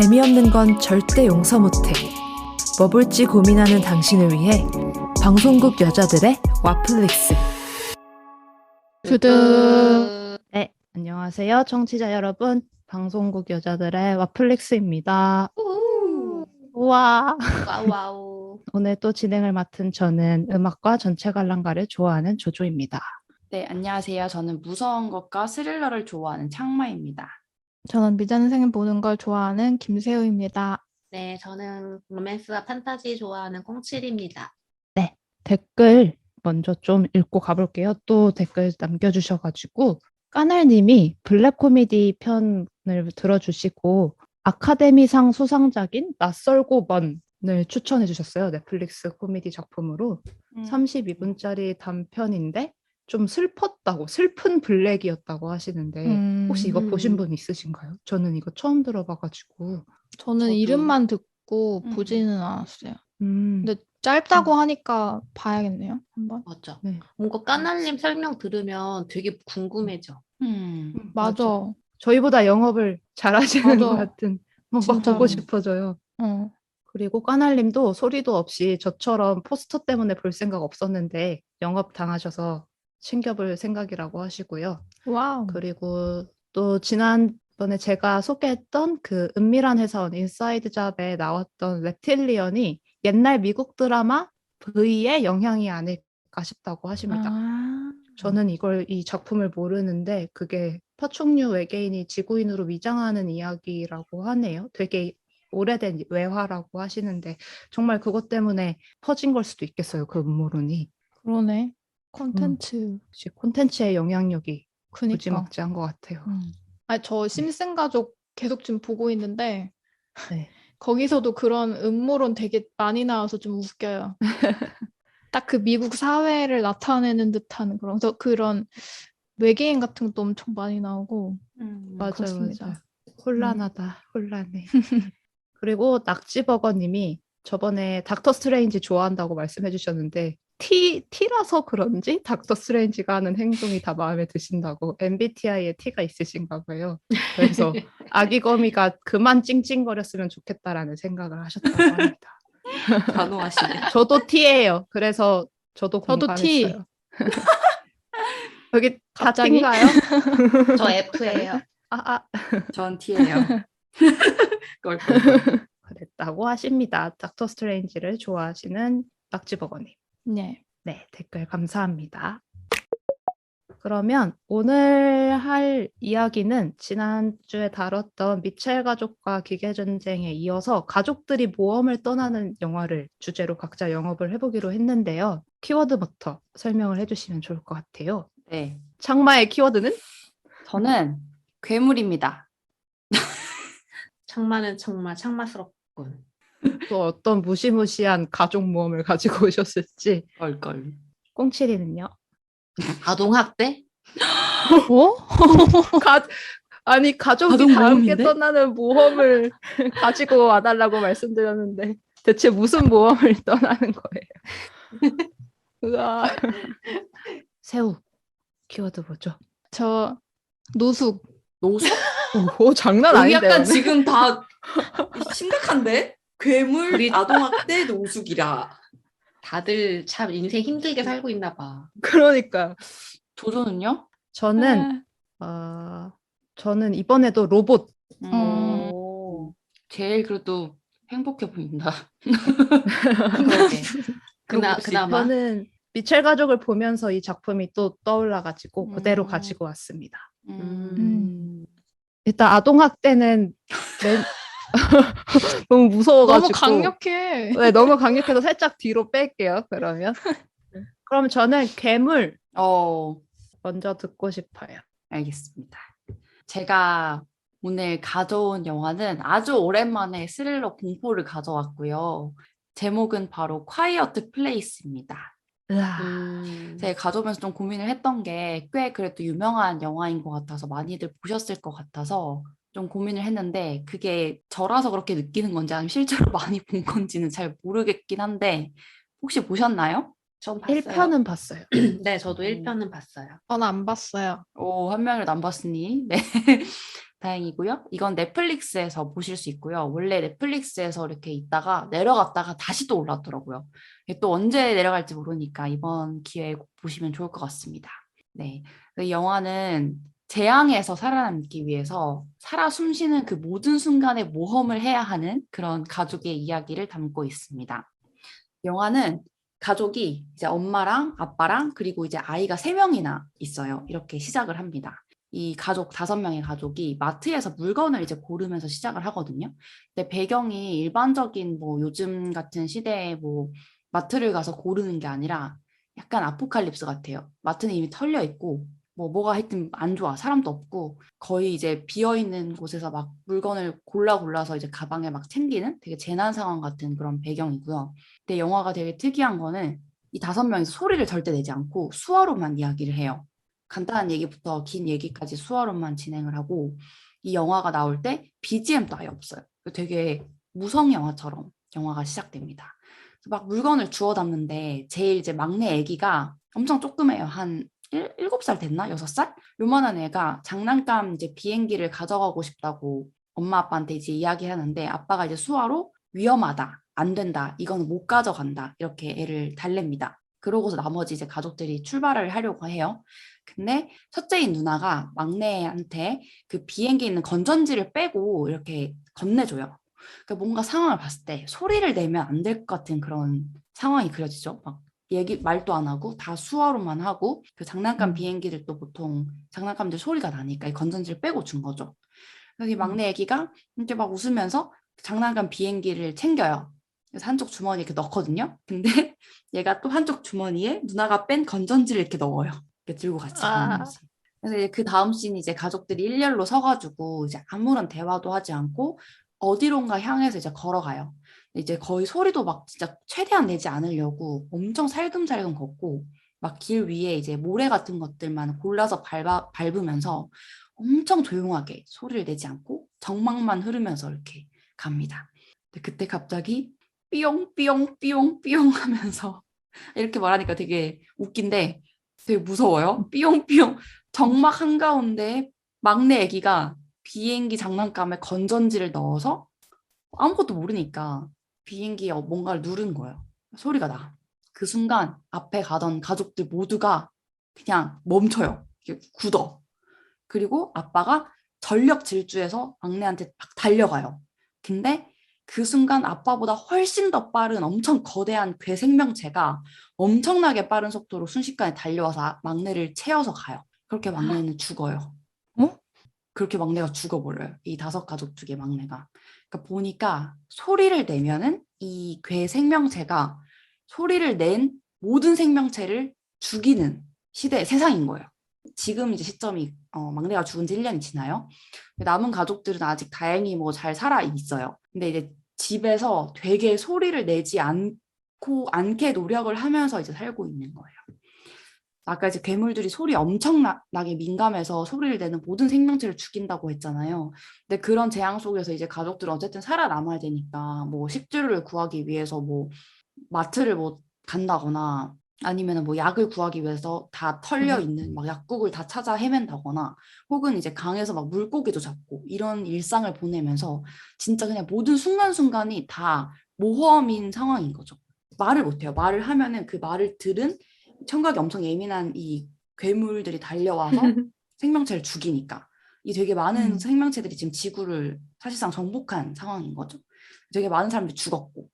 재미없는 건 절대 용서 못해. 뭐 볼지 고민하는 당신을 위해 방송국 여자들의 와플릭스. 두두. 네, 안녕하세요 청취자 여러분. 방송국 여자들의 와플릭스입니다. 우와. 와우. 오늘 또 진행을 맡은 저는 음악과 전체 관람가를 좋아하는 조조입니다. 네, 안녕하세요. 저는 무서운 것과 스릴러를 좋아하는 창마입니다. 저는 미전생 보는 걸 좋아하는 김세우입니다. 네, 저는 로맨스와 판타지 좋아하는 꽁칠입니다. 네, 댓글 먼저 좀 읽고 가볼게요. 또 댓글 남겨주셔가지고 까날님이 블랙 코미디 편을 들어주시고 아카데미상 수상작인 낯설고 먼을 추천해 주셨어요. 넷플릭스 코미디 작품으로 32분짜리 단편인데 좀 슬펐다고, 슬픈 블랙이었다고 하시는데 혹시 이거 보신 분 있으신가요? 저는 이거 처음 들어봐가지고. 저는 저도. 이름만 듣고 음. 보지는 않았어요. 음, 근데 짧다고 하니까 봐야겠네요, 한번. 맞죠? 네. 뭔가 까날님 설명 들으면 되게 궁금해져. 맞아. 저희보다 영업을 잘하시는 맞아. 것 같은 막 진짜로. 보고 싶어져요. 어. 그리고 까날님도 소리도 없이 저처럼 포스터 때문에 볼 생각 없었는데 영업 당하셔서 챙겨볼 생각이라고 하시고요. 와우. 그리고 또 지난번에 제가 소개했던 그 은밀한 회사원 인사이드 잡에 나왔던 reptilian이 옛날 미국 드라마 V의 영향이 아닐까 싶다고 하십니다. 아. 저는 이 작품을 모르는데 그게 파충류 외계인이 지구인으로 위장하는 이야기라고 하네요. 되게 오래된 외화라고 하시는데 정말 그것 때문에 퍼진 걸 수도 있겠어요. 그 음모론이. 그러네. 콘텐츠. 역시 콘텐츠의 영향력이 그니까. 무지막지한 것 같아요. 아니, 저 심슨 가족 계속 지금 보고 있는데 네. 거기서도 그런 음모론 되게 많이 나와서 좀 웃겨요. 딱 그 미국 사회를 나타내는 듯한 그런 외계인 같은 것도 엄청 많이 나오고. 맞아요, 그렇습니다. 맞아요. 혼란하다, 혼란해. 그리고 낙지버거님이 저번에 닥터 스트레인지 좋아한다고 말씀해 주셨는데 T라서 그런지 닥터 스트레인지가 하는 행동이 다 마음에 드신다고 MBTI에 T가 있으신가 봐요. 그래서 아기 거미가 그만 찡찡거렸으면 좋겠다라는 생각을 하셨다고 합니다. 단호하시네. 저도 T예요. 그래서 저도 저도 T. 공감했어요. 여기 다 갑자기? T인가요? 저 F예요. 전 T예요. 꼴꼴. 그랬다고 하십니다. 닥터 스트레인지를 좋아하시는 낙지버거님. 네. 네, 댓글 감사합니다. 그러면 오늘 할 이야기는 지난주에 다뤘던 미첼 가족과 기계전쟁에 이어서 가족들이 모험을 떠나는 영화를 주제로 각자 영업을 해보기로 했는데요. 키워드부터 설명을 해주시면 좋을 것 같아요. 네, 창마의 키워드는? 저는 괴물입니다. 창마는 정말 창마스럽군. 또 어떤 무시무시한 가족 모험을 가지고 오셨을지. 꼴꼴. 꽁치리는요? 아동학대? 어? 아니 가족이 가족 다 함께 모험인데? 떠나는 모험을 가지고 와달라고 말씀드렸는데 대체 무슨 모험을 떠나는 거예요? 으아. 새우 키워드 뭐죠? 저 노숙. 노숙? 오 장난 우리 아닌데요? 약간 지금 다 심각한데? 괴물, 우리- 아동학대, 노숙이라. 다들 참 인생 힘들게 살고 있나 봐. 그러니까 도전은요? 저는 저는 이번에도 로봇. 오, 제일 그래도 행복해 보인다. 그러게. 로봇이 그나마. 저는 미첼 가족을 보면서 이 작품이 또 떠올라가지고 그대로 가지고 왔습니다. 일단 아동학대는 너무 무서워가지고 너무 강력해. 네, 너무 강력해서 살짝 뒤로 뺄게요. 그러면 저는 괴물 먼저 듣고 싶어요. 알겠습니다. 제가 오늘 가져온 영화는 아주 오랜만에 스릴러 공포를 가져왔고요. 제목은 바로 콰이어트 플레이스입니다. 으아. 제가 가져오면서 좀 고민을 했던 게 꽤 그래도 유명한 영화인 것 같아서 많이들 보셨을 것 같아서 좀 고민을 했는데 그게 저라서 그렇게 느끼는 건지 아니면 실제로 많이 본 건지는 잘 모르겠긴 한데 혹시 보셨나요? 전 봤어요. 1편은 봤어요. 네, 저도 1편은 봤어요. 저는 안 봤어요. 오, 한 명을 안 봤으니. 네. 다행이고요. 이건 넷플릭스에서 보실 수 있고요. 원래 넷플릭스에서 이렇게 있다가 내려갔다가 다시 또 올라왔더라고요. 이게 또 언제 내려갈지 모르니까 이번 기회에 꼭 보시면 좋을 것 같습니다. 네, 이 영화는 재앙에서 살아남기 위해서 살아 숨쉬는 그 모든 순간에 모험을 해야 하는 그런 가족의 이야기를 담고 있습니다. 영화는 가족이 이제 엄마랑 아빠랑 그리고 이제 아이가 3명이나 있어요. 이렇게 시작을 합니다. 이 가족 5명의 가족이 마트에서 물건을 이제 고르면서 시작을 하거든요. 근데 배경이 일반적인 뭐 요즘 같은 시대에 뭐 마트를 가서 고르는 게 아니라 약간 아포칼립스 같아요. 마트는 이미 털려 있고 뭐가 하여튼 안 좋아. 사람도 없고 거의 이제 비어 있는 곳에서 막 물건을 골라서 이제 가방에 막 챙기는 되게 재난 상황 같은 그런 배경이고요. 근데 영화가 되게 특이한 거는 이 5명이서 소리를 절대 내지 않고 수화로만 이야기를 해요. 간단한 얘기부터 긴 얘기까지 수화로만 진행을 하고 이 영화가 나올 때 BGM도 아예 없어요. 되게 무성 영화처럼 영화가 시작됩니다. 막 물건을 주워 담는데 제일 이제 막내 애기가 엄청 조그매요. 한 7살 됐나? 6살? 요만한 애가 장난감 이제 비행기를 가져가고 싶다고 엄마 아빠한테 이제 이야기하는데 아빠가 이제 수화로 위험하다, 안 된다, 이거는 못 가져간다 이렇게 애를 달랩니다. 그러고서 나머지 이제 가족들이 출발을 하려고 해요. 근데 첫째인 누나가 막내한테 그 비행기에 있는 건전지를 빼고 이렇게 건네줘요. 그러니까 뭔가 상황을 봤을 때 소리를 내면 안 될 것 같은 그런 상황이 그려지죠. 막 말도 안 하고 다 수화로만 하고 그 장난감 비행기들도 보통 장난감들 소리가 나니까 이 건전지를 빼고 준 거죠. 그래서 이 막내 애기가 이렇게 막 웃으면서 장난감 비행기를 챙겨요. 그래서 한쪽 주머니에 이렇게 넣거든요. 근데 얘가 또 한쪽 주머니에 누나가 뺀 건전지를 이렇게 넣어요. 이렇게 들고 같이 가는 거지. 그래서 이제 그 다음 씬이 이제 가족들이 일렬로 서가지고 이제 아무런 대화도 하지 않고 어디론가 향해서 이제 걸어가요. 이제 거의 소리도 막 진짜 최대한 내지 않으려고 엄청 살금살금 걷고 막 길 위에 이제 모래 같은 것들만 골라서 밟으면서 엄청 조용하게 소리를 내지 않고 정막만 흐르면서 이렇게 갑니다. 근데 그때 갑자기 삐용삐용삐용삐용 하면서 이렇게 말하니까 되게 웃긴데 되게 무서워요. 삐용삐용 정막 한가운데 막내 애기가 비행기 장난감에 건전지를 넣어서 아무것도 모르니까 비행기에 뭔가를 누른 거예요. 소리가 나. 그 순간 앞에 가던 가족들 모두가 그냥 멈춰요. 이렇게 굳어. 그리고 아빠가 전력 질주해서 막내한테 막 달려가요. 근데 그 순간 아빠보다 훨씬 더 빠른 엄청 거대한 괴 생명체가 엄청나게 빠른 속도로 순식간에 달려와서 막내를 채워서 가요. 그렇게 막내는 죽어요. 어? 그렇게 막내가 죽어버려요. 이 5가족 중에 막내가. 그러니까 보니까 소리를 내면은 이 괴 생명체가 소리를 낸 모든 생명체를 죽이는 세상인 거예요. 지금 이제 시점이 막내가 죽은 지 1년이 지나요. 남은 가족들은 아직 다행히 뭐 잘 살아 있어요. 근데 이제 집에서 되게 소리를 내지 않게 노력을 하면서 이제 살고 있는 거예요. 아까 이제 괴물들이 소리 엄청나게 민감해서 소리를 내는 모든 생명체를 죽인다고 했잖아요. 근데 그런 재앙 속에서 이제 가족들은 어쨌든 살아남아야 되니까 뭐 식재료를 구하기 위해서 뭐 마트를 뭐 간다거나 아니면 뭐 약을 구하기 위해서 다 털려 있는 막 약국을 다 찾아 헤맨다거나 혹은 이제 강에서 막 물고기도 잡고 이런 일상을 보내면서 진짜 그냥 모든 순간순간이 다 모험인 상황인 거죠. 말을 못해요. 말을 하면은 그 말을 들은 청각이 엄청 예민한 이 괴물들이 달려와서 생명체를 죽이니까 이 되게 많은 생명체들이 지금 지구를 사실상 정복한 상황인 거죠. 되게 많은 사람들이 죽었고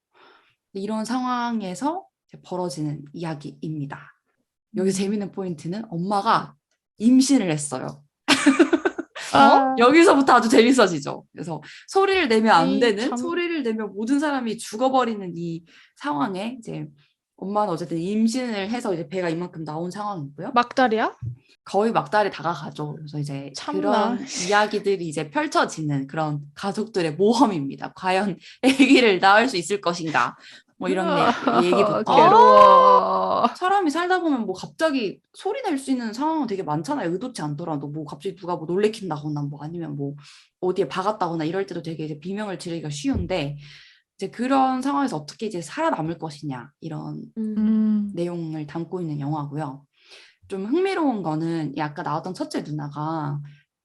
이런 상황에서 벌어지는 이야기입니다. 여기서 재밌는 포인트는 엄마가 임신을 했어요. 여기서부터 아주 재밌어지죠. 그래서 소리를 내면 안 되는, 소리를 내면 모든 사람이 죽어버리는 이 상황에 이제 엄마는 어쨌든 임신을 해서 이제 배가 이만큼 나온 상황이고요. 막달이야? 거의 막달에 다가가죠. 그래서 이제 참나. 그런 이야기들이 이제 펼쳐지는 그런 가족들의 모험입니다. 과연 아기를 낳을 수 있을 것인가? 뭐 이런 얘기부터. 괴로워. 사람이 살다 보면 뭐 갑자기 소리 낼 수 있는 상황은 되게 많잖아요. 의도치 않더라도 뭐 갑자기 누가 뭐 놀래킨다거나 뭐 아니면 뭐 어디에 박았다거나 이럴 때도 되게 이제 비명을 지르기가 쉬운데 이제 그런 상황에서 어떻게 이제 살아남을 것이냐 이런 내용을 담고 있는 영화고요. 좀 흥미로운 거는 이 아까 나왔던 첫째 누나가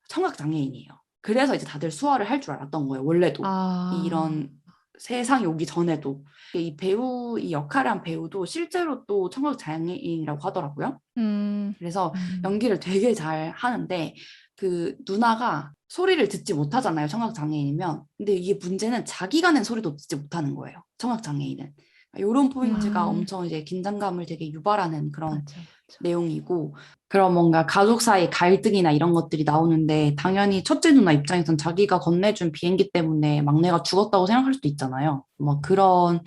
청각 장애인이에요. 그래서 이제 다들 수화를 할 줄 알았던 거예요. 원래도. 아. 이런 세상이 오기 전에도. 이 배우, 이 역할을 한 배우도 실제로 또 청각 장애인이라고 하더라고요. 그래서 연기를 되게 잘 하는데 그 누나가 소리를 듣지 못하잖아요. 청각 장애인이면. 근데 이게 문제는 자기가 낸 소리도 듣지 못하는 거예요. 청각 장애인은. 이런 포인트가 엄청 이제 긴장감을 되게 유발하는 그런 맞아, 맞아. 내용이고, 그런 뭔가 가족 사이 갈등이나 이런 것들이 나오는데 당연히 첫째 누나 입장에선 자기가 건네준 비행기 때문에 막내가 죽었다고 생각할 수도 있잖아요. 뭐 그런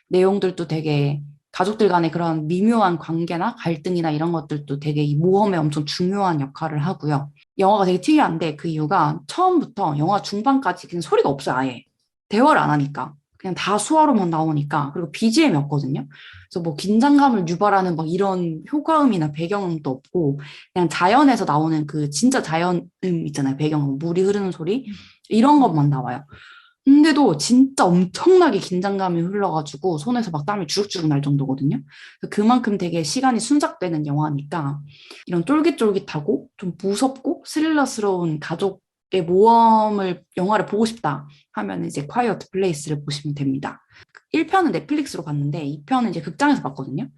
내용들도 되게 가족들 간의 그런 미묘한 관계나 갈등이나 이런 것들도 되게 이 모험에 엄청 중요한 역할을 하고요. 영화가 되게 특이한데 그 이유가 처음부터 영화 중반까지 그냥 소리가 없어요, 아예. 대화를 안 하니까. 그냥 다 수화로만 나오니까. 그리고 BGM이 없거든요. 그래서 뭐 긴장감을 유발하는 막 이런 효과음이나 배경음도 없고 그냥 자연에서 나오는 그 진짜 자연음 있잖아요. 배경음, 물이 흐르는 소리 이런 것만 나와요. 근데도 진짜 엄청나게 긴장감이 흘러가지고 손에서 막 땀이 주룩주룩 날 정도거든요. 그래서 그만큼 되게 시간이 순삭되는 영화니까 이런 쫄깃쫄깃하고 좀 무섭고 스릴러스러운 가족의 모험을 영화를 보고 싶다 하면 이제 콰이어트 플레이스를 보시면 됩니다. 1편은 넷플릭스로 봤는데 2편은 이제 극장에서 봤거든요.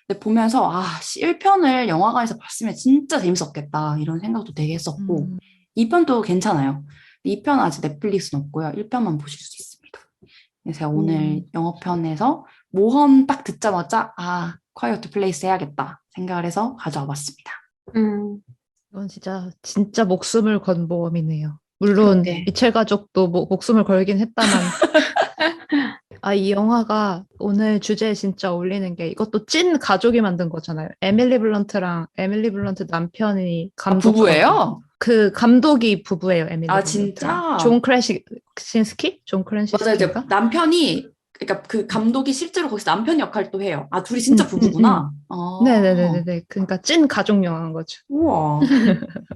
근데 보면서 1편을 영화관에서 봤으면 진짜 재밌었겠다 이런 생각도 되게 했었고 2편도 괜찮아요. 2편은 아직 넷플릭스는 없고요. 1편만 보실 수 있습니다. 그래서 제가 오늘 영어편에서 모험 딱 듣자마자 콰이어트 플레이스 해야겠다 생각을 해서 가져와 봤습니다. 이건 진짜 목숨을 건 모험이네요. 물론 그러게. 미첼 가족도 목숨을 걸긴 했다만 이 영화가 오늘 주제에 진짜 어울리는 게 이것도 찐 가족이 만든 거잖아요. 에밀리 블런트 남편이 감독. 부부예요? 그 감독이 부부예요. 에밀리 블런트랑. 진짜? 존 크래신스키? 존 맞아요. 이제 크래신스키인가? 남편이 그러니까 그 감독이 실제로 거기서 남편 역할도 해요. 둘이 진짜 부부구나. 네네네네. 그러니까 찐 가족 영화인 거죠. 우와.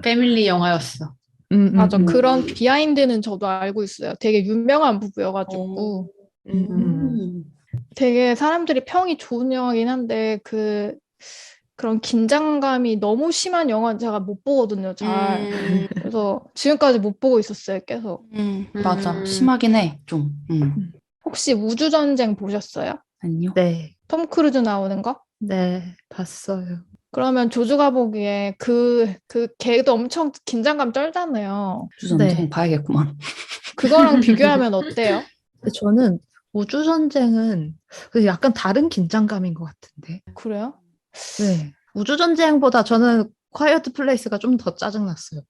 패밀리 영화였어. 맞아. 그런 비하인드는 저도 알고 있어요. 되게 유명한 부부여가지고 되게 사람들이 평이 좋은 영화긴 한데 그런 긴장감이 너무 심한 영화는 제가 못 보거든요. 잘. 그래서 지금까지 못 보고 있었어요. 계속. 맞아. 심하긴 해. 좀. 혹시 우주전쟁 보셨어요? 아니요. 네. 톰 크루즈 나오는 거? 네, 봤어요. 그러면 조주가 보기에 걔도 엄청 긴장감 쩔잖아요. 주전쟁 네. 봐야겠구만. 그거랑 비교하면 어때요? 근데 저는 우주전쟁은 약간 다른 긴장감인 것 같은데. 그래요? 네. 우주전쟁보다 저는 콰이어트 플레이스가 좀 더 짜증났어요.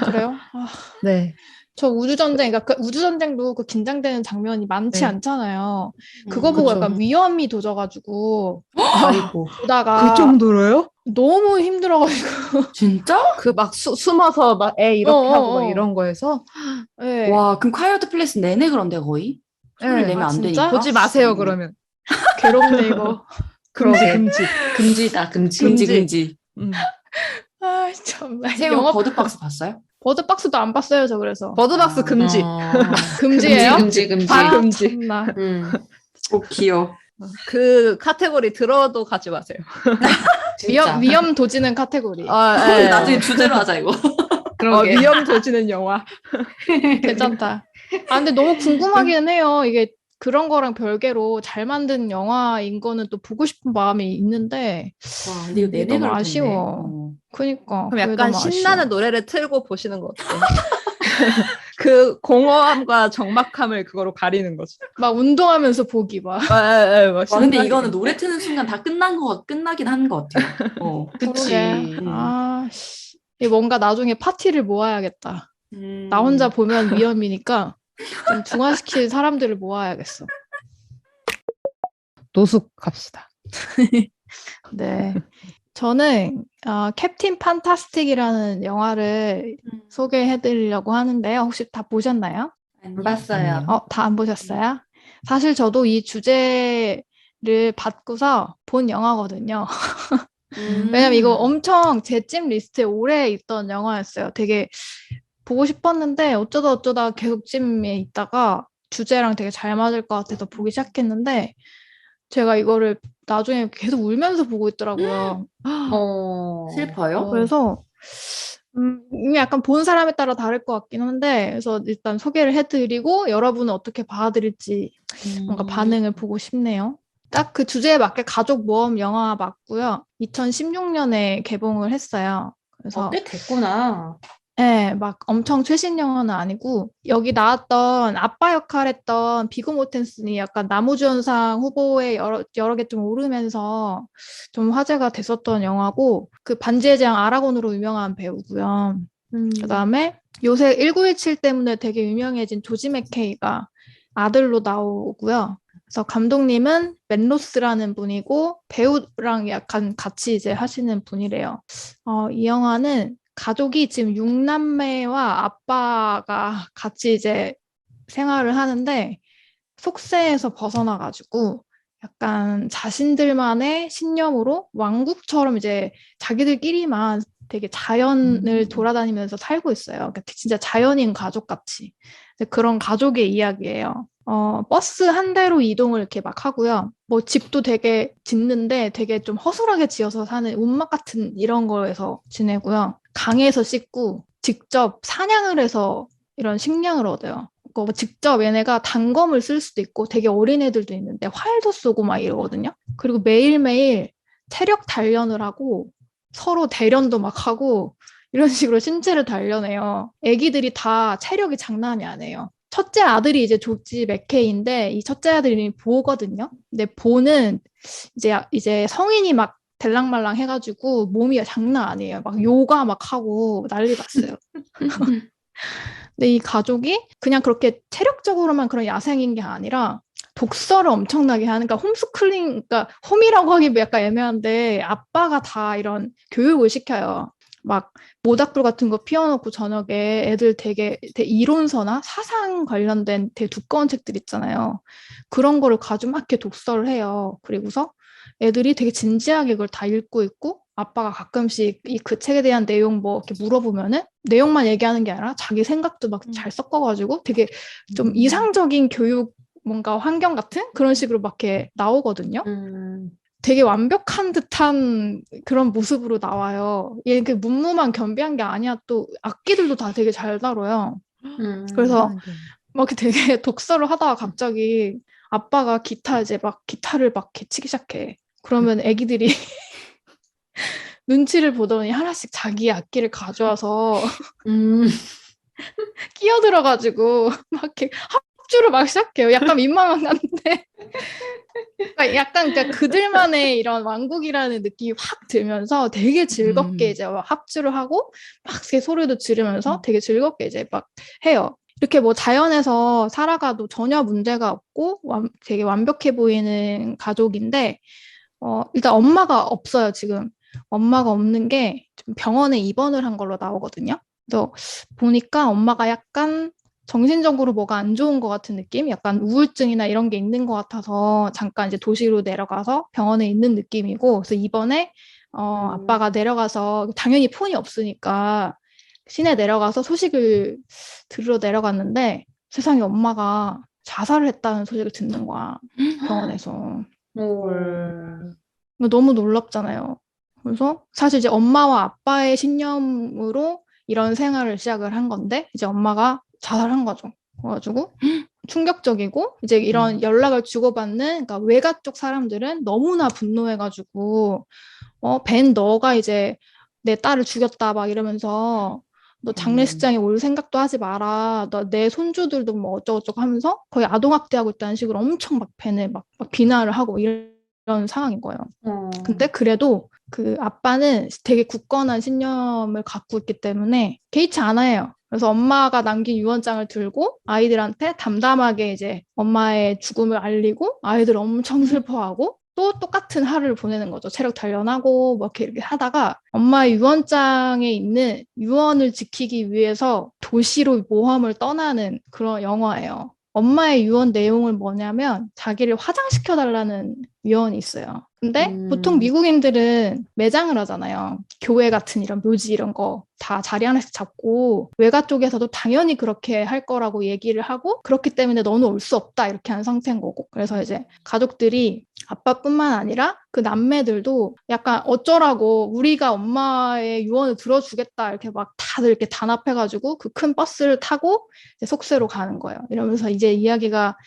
그래요? 네. 저 그러니까 우주전쟁도 그 긴장되는 장면이 많지 네. 않잖아요. 그거 보고 그쵸. 약간 위험이 도져가지고 아이고. 보다가 정도로요? 너무 힘들어가지고. 진짜? 막 숨어서 막 애 이렇게 하고 막 어. 이런 거에서 네. 와, 그럼 콰이어트 플레이스 내내 그런데 거의? 소리를 네. 내면 안 진짜? 되니까. 보지 마세요 그러면. 괴롭네 이거. 금지. 금지다, 금지. 금지. 정말. 새우 버드박스 봤어요? 버드박스도 안 봤어요 저 그래서. 버드박스 금지. 금지예요? 금지. 다 금지. 참나. 꼭 기억. 그 카테고리 들어도 가지 마세요. 위험 도지는 카테고리. 네. 나중에 주제로 하자 이거. 그러게. 위험 도지는 영화. 괜찮다. 근데 너무 궁금하기는 해요. 이게 그런 거랑 별개로 잘 만든 영화인 거는 또 보고 싶은 마음이 있는데 와, 근데 이거 내내 너무 그럴 텐데. 아쉬워. 그니까. 그럼 그게 약간 너무 신나는 아쉬워. 노래를 틀고 보시는 거 어때요? 그 공허함과 적막함을 그거로 가리는 거죠. 막 운동하면서 보기 막. 와, 근데 이거는 노래 트는 순간 다 끝나긴 한 것 같아요. 그치. 그러게. 이 뭔가 나중에 파티를 모아야겠다. 나 혼자 보면 위험이니까 좀 중화시킬 사람들을 모아야겠어. 노숙 갑시다. 네. 저는 캡틴 판타스틱이라는 영화를 소개해드리려고 하는데요. 혹시 다 보셨나요? 안 봤어요. 다 안 보셨어요? 사실 저도 이 주제를 받고서 본 영화거든요. 왜냐면 이거 엄청 제 찜 리스트에 오래 있던 영화였어요. 되게 보고 싶었는데 어쩌다 계속 찜에 있다가 주제랑 되게 잘 맞을 것 같아서 보기 시작했는데 제가 이거를 나중에 계속 울면서 보고 있더라고요. 슬퍼요? 그래서 이미 약간 본 사람에 따라 다를 것 같긴 한데, 그래서 일단 소개를 해드리고 여러분은 어떻게 받아들일지 뭔가 반응을 보고 싶네요. 딱 그 주제에 맞게 가족 모험 영화 맞고요. 2016년에 개봉을 했어요. 그래서 꽤 됐구나. 네, 막 엄청 최신 영화는 아니고 여기 나왔던 아빠 역할 했던 비고 모텐슨이 약간 나무주연상 후보에 여러 개 좀 오르면서 좀 화제가 됐었던 영화고 그 반지의 제왕 아라곤으로 유명한 배우고요. 그다음에 요새 1917 때문에 되게 유명해진 조지 맥케이가 아들로 나오고요. 그래서 감독님은 맨 로스라는 분이고 배우랑 약간 같이 이제 하시는 분이래요. 이 영화는 가족이 지금 6남매와 아빠가 같이 이제 생활을 하는데 속세에서 벗어나가지고 약간 자신들만의 신념으로 왕국처럼 이제 자기들끼리만 되게 자연을 돌아다니면서 살고 있어요. 그러니까 진짜 자연인 가족같이. 그런 가족의 이야기예요. 버스 한 대로 이동을 이렇게 막 하고요. 뭐 집도 되게 짓는데 되게 좀 허술하게 지어서 사는 움막 같은 이런 거에서 지내고요. 강에서 씻고 직접 사냥을 해서 이런 식량을 얻어요. 뭐 직접 얘네가 단검을 쓸 수도 있고 되게 어린 애들도 있는데 활도 쏘고 막 이러거든요. 그리고 매일매일 체력 단련을 하고 서로 대련도 막 하고 이런 식으로 신체를 단련해요. 애기들이 다 체력이 장난이 아니에요. 첫째 아들이 이제 조지 맥케이인데 이 첫째 아들이 보거든요. 근데 보는 이제 성인이 막 될랑말랑 해가지고 몸이 장난 아니에요. 막 요가 막 하고 난리 났어요. 근데 이 가족이 그냥 그렇게 체력적으로만 그런 야생인 게 아니라 독서를 엄청나게 하는, 그러니까 홈스쿨링, 그러니까 홈이라고 하기 약간 애매한데 아빠가 다 이런 교육을 시켜요. 막 모닥불 같은 거 피워놓고 저녁에 애들 되게 이론서나 사상 관련된 되게 두꺼운 책들 있잖아요. 그런 거를 가지고 막 이렇게 독서를 해요. 그리고서 애들이 되게 진지하게 그걸 다 읽고 있고 아빠가 가끔씩 그 책에 대한 내용 뭐 이렇게 물어보면은 내용만 얘기하는 게 아니라 자기 생각도 막 잘 섞어가지고 되게 좀 이상적인 교육 뭔가 환경 같은 그런 식으로 막 이렇게 나오거든요. 되게 완벽한 듯한 그런 모습으로 나와요. 얘 그 문무만 겸비한 게 아니야. 또 악기들도 다 되게 잘 다뤄요. 그래서 막 이렇게 되게 독서를 하다가 갑자기 아빠가 기타를 막 이렇게 치기 시작해. 그러면 애기들이 눈치를 보더니 하나씩 자기 악기를 가져와서 끼어들어가지고 막 이렇게 합주를 막 시작해요. 약간 민망한 건데 그러니까 그들만의 이런 왕국이라는 느낌이 확 들면서 되게 즐겁게 이제 막 합주를 하고 막 이렇게 소리도 지르면서 되게 즐겁게 이제 막 해요. 이렇게 뭐 자연에서 살아가도 전혀 문제가 없고 되게 완벽해 보이는 가족인데 일단 엄마가 없어요, 지금. 엄마가 없는 게 병원에 입원을 한 걸로 나오거든요. 그래서 보니까 엄마가 약간 정신적으로 뭐가 안 좋은 것 같은 느낌? 약간 우울증이나 이런 게 있는 것 같아서 잠깐 이제 도시로 내려가서 병원에 있는 느낌이고, 그래서 이번에 아빠가 내려가서 당연히 폰이 없으니까 시내 내려가서 소식을 들으러 내려갔는데 세상에 엄마가 자살을 했다는 소식을 듣는 거야, 병원에서. 너무 놀랍잖아요. 그래서 사실 이제 엄마와 아빠의 신념으로 이런 생활을 시작을 한 건데 이제 엄마가 자살한 거죠. 그래가지고 충격적이고 이제 이런 연락을 주고받는 그러니까 외가 쪽 사람들은 너무나 분노해가지고 벤 너가 이제 내 딸을 죽였다 막 이러면서 너 장례식장에 올 생각도 하지 마라. 너 내 손주들도 뭐 어쩌고저쩌고 하면서 거의 아동학대하고 있다는 식으로 엄청 막 벤을 막 비난을 하고 이런 상황인 거예요. 근데 그래도 그 아빠는 되게 굳건한 신념을 갖고 있기 때문에 개의치 않아요. 그래서 엄마가 남긴 유언장을 들고 아이들한테 담담하게 이제 엄마의 죽음을 알리고 아이들 엄청 슬퍼하고 또 똑같은 하루를 보내는 거죠. 체력 단련하고 뭐 이렇게 하다가 엄마의 유언장에 있는 유언을 지키기 위해서 도시로 모험을 떠나는 그런 영화예요. 엄마의 유언 내용은 뭐냐면 자기를 화장시켜달라는 유언이 있어요. 근데 보통 미국인들은 매장을 하잖아요. 교회 같은 이런 묘지 이런 거 다 자리 하나씩 잡고 외가 쪽에서도 당연히 그렇게 할 거라고 얘기를 하고 그렇기 때문에 너는 올 수 없다 이렇게 한 상태인 거고. 그래서 이제 가족들이 아빠뿐만 아니라 그 남매들도 약간 어쩌라고 우리가 엄마의 유언을 들어주겠다 이렇게 막 다들 이렇게 단합해가지고 그 큰 버스를 타고 이제 속세로 가는 거예요. 이러면서 이제 이야기가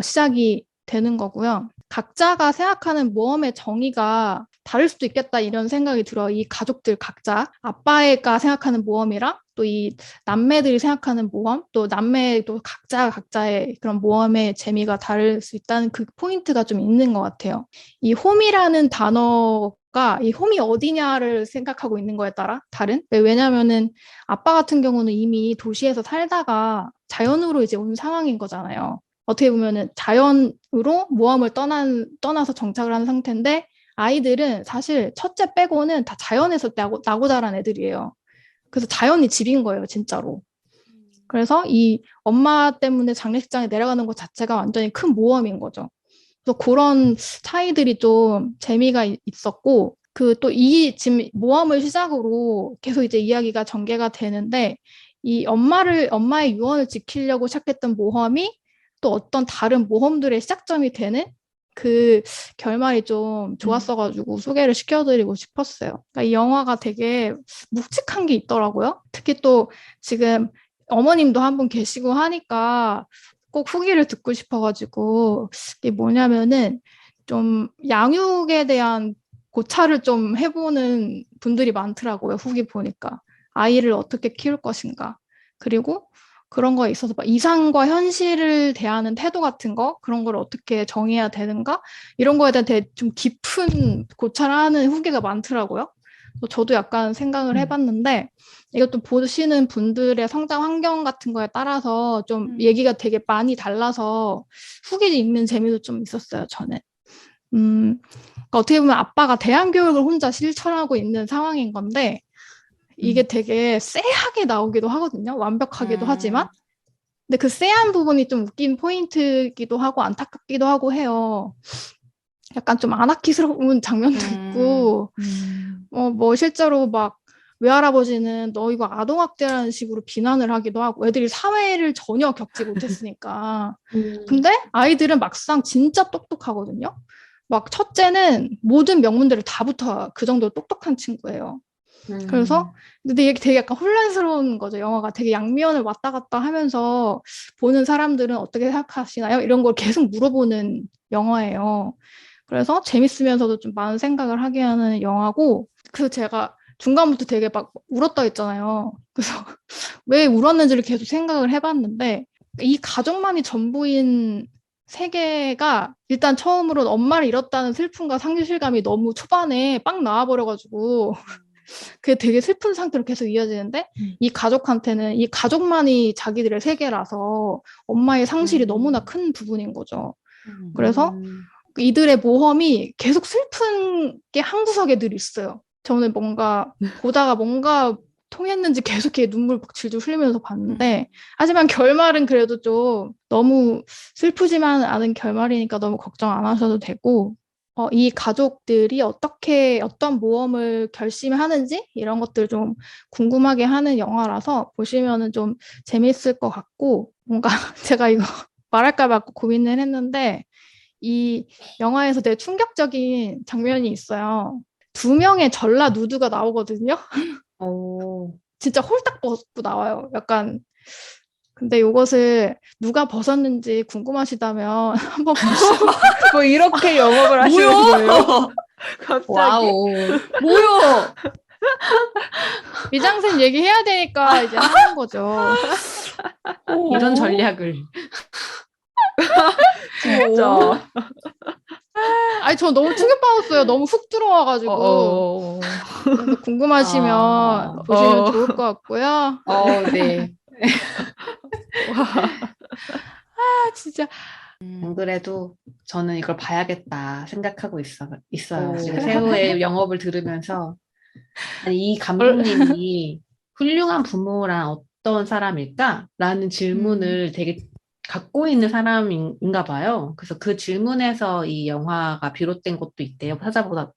시작이 되는 거고요. 각자가 생각하는 모험의 정의가 다를 수도 있겠다 이런 생각이 들어요. 이 가족들 각자 아빠가 생각하는 모험이랑 또 이 남매들이 생각하는 모험, 또 남매도 각자의 그런 모험의 재미가 다를 수 있다는 그 포인트가 좀 있는 것 같아요. 이 홈이라는 단어가 이 홈이 어디냐를 생각하고 있는 거에 따라 다른? 왜냐면은 아빠 같은 경우는 이미 도시에서 살다가 자연으로 이제 온 상황인 거잖아요. 어떻게 보면은 자연으로 모험을 떠나서 정착을 한 상태인데 아이들은 사실 첫째 빼고는 다 자연에서 나고 자란 애들이에요. 그래서 자연이 집인 거예요, 진짜로. 그래서 이 엄마 때문에 장례식장에 내려가는 것 자체가 완전히 큰 모험인 거죠. 그래서 그런 차이들이 좀 재미가 있었고, 그 또 이 지금 모험을 시작으로 계속 이제 이야기가 전개가 되는데, 이 엄마의 유언을 지키려고 시작했던 모험이 또 어떤 다른 모험들의 시작점이 되는 그 결말이 좀 좋았어가지고 소개를 시켜드리고 싶었어요. 그러니까 이 영화가 되게 묵직한 게 있더라고요. 특히 또 지금 어머님도 한 분 계시고 하니까 꼭 후기를 듣고 싶어가지고 이게 뭐냐면은 좀 양육에 대한 고찰을 좀 해보는 분들이 많더라고요. 후기 보니까. 아이를 어떻게 키울 것인가. 그리고 그런 거에 있어서 막 이상과 현실을 대하는 태도 같은 거, 그런 걸 어떻게 정해야 되는가? 이런 거에 대한 좀 깊은 고찰을 하는 후기가 많더라고요. 그래서 저도 약간 생각을 해봤는데, 이것도 보시는 분들의 성장 환경 같은 거에 따라서 좀 얘기가 되게 많이 달라서 후기 읽는 재미도 좀 있었어요, 저는. 그러니까 어떻게 보면 아빠가 대안교육을 혼자 실천하고 있는 상황인 건데, 이게 되게 쎄하게 나오기도 하거든요. 완벽하기도 하지만. 근데 그 쎄한 부분이 좀 웃긴 포인트이기도 하고 안타깝기도 하고 해요. 약간 좀 아나키스러운 장면도 있고, 뭐 실제로 막 외할아버지는 너 이거 아동학대라는 식으로 비난을 하기도 하고, 애들이 사회를 전혀 겪지 못했으니까. 근데 아이들은 막상 진짜 똑똑하거든요. 막 첫째는 모든 명문대를 다 붙어 그 정도로 똑똑한 친구예요. 그래서 근데 이게 되게 약간 혼란스러운 거죠. 영화가 되게 양면을 왔다 갔다 하면서 보는 사람들은 어떻게 생각하시나요? 이런 걸 계속 물어보는 영화예요. 그래서 재밌으면서도 좀 많은 생각을 하게 하는 영화고, 그래서 제가 중간부터 되게 막 울었다 했잖아요. 그래서 왜 울었는지를 계속 생각을 해봤는데, 이 가족만이 전부인 세계가 일단 처음으로 엄마를 잃었다는 슬픔과 상실감이 너무 초반에 빵 나와버려가지고 그게 되게 슬픈 상태로 계속 이어지는데 이 가족한테는 이 가족만이 자기들의 세계라서 엄마의 상실이 너무나 큰 부분인 거죠. 그래서 이들의 모험이 계속 슬픈 게 한 구석에 늘 있어요. 저는 뭔가 보다가 뭔가 통했는지 계속 이렇게 눈물 막 질질 흘리면서 봤는데 하지만 결말은 그래도 좀 너무 슬프지만 않은 결말이니까 너무 걱정 안 하셔도 되고 이 가족들이 어떤 모험을 결심하는지 이런 것들 좀 궁금하게 하는 영화라서 보시면은 좀 재밌을 것 같고 뭔가 제가 이거 말할까 말까 고민을 했는데 이 영화에서 되게 충격적인 장면이 있어요. 2명의 전라 누드가 나오거든요. 진짜 홀딱 벗고 나와요. 약간 근데 이것을 누가 벗었는지 궁금하시다면 한번 보시고 뭐 이렇게 영업을 하시는 거예요. 갑자기. 와우. 뭐야? 미장센 얘기해야 되니까 이제 하는 거죠. 이런 전략을. 진짜. 아니 저 너무 충격받았어요. 너무 훅 들어와가지고. 그래서 궁금하시면 보시면 좋을 것 같고요. 네. 진짜. 안 그래도 저는 이걸 봐야겠다 생각하고 있어요. 지금 새우의 영업을 들으면서 아니, 이 감독님이 훌륭한 부모란 어떤 사람일까?라는 질문을 되게 갖고 있는 사람인가 봐요. 그래서 그 질문에서 이 영화가 비롯된 것도 있대요.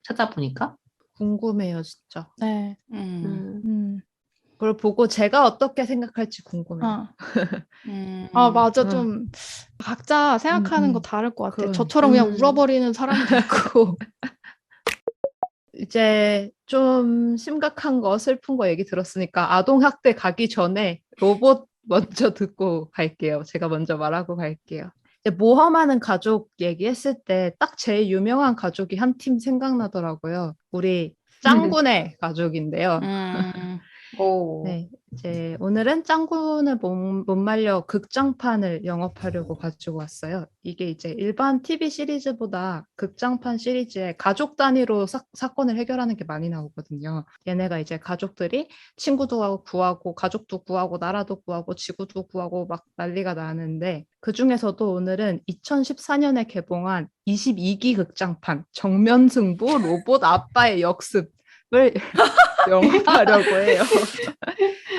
찾아보니까. 궁금해요, 진짜. 네. 그걸 보고 제가 어떻게 생각할지 궁금해요. 맞아. 어. 좀 각자 생각하는 거 음. 다를 것 같아. 그럼. 저처럼 그냥 울어버리는 사람도 있고. 이제 좀 심각한 거, 슬픈 거 얘기 들었으니까 아동학대 가기 전에 로봇 먼저 듣고 갈게요. 제가 먼저 말하고 갈게요. 이제 모험하는 가족 얘기했을 때 딱 제일 유명한 가족이 한 팀 생각나더라고요. 우리 짱구네 가족인데요. 오. 네, 이제 오늘은 짱구는 못 말려 극장판을 영업하려고 가지고 왔어요. 이게 이제 일반 TV 시리즈보다 극장판 시리즈에 가족 단위로 사건을 해결하는 게 많이 나오거든요. 얘네가 이제 가족들이 친구도 구하고 가족도 구하고 나라도 구하고 지구도 구하고 막 난리가 나는데 그 중에서도 오늘은 2014년에 개봉한 22기 극장판 정면승부 로봇 아빠의 역습을 영업하려고 해요.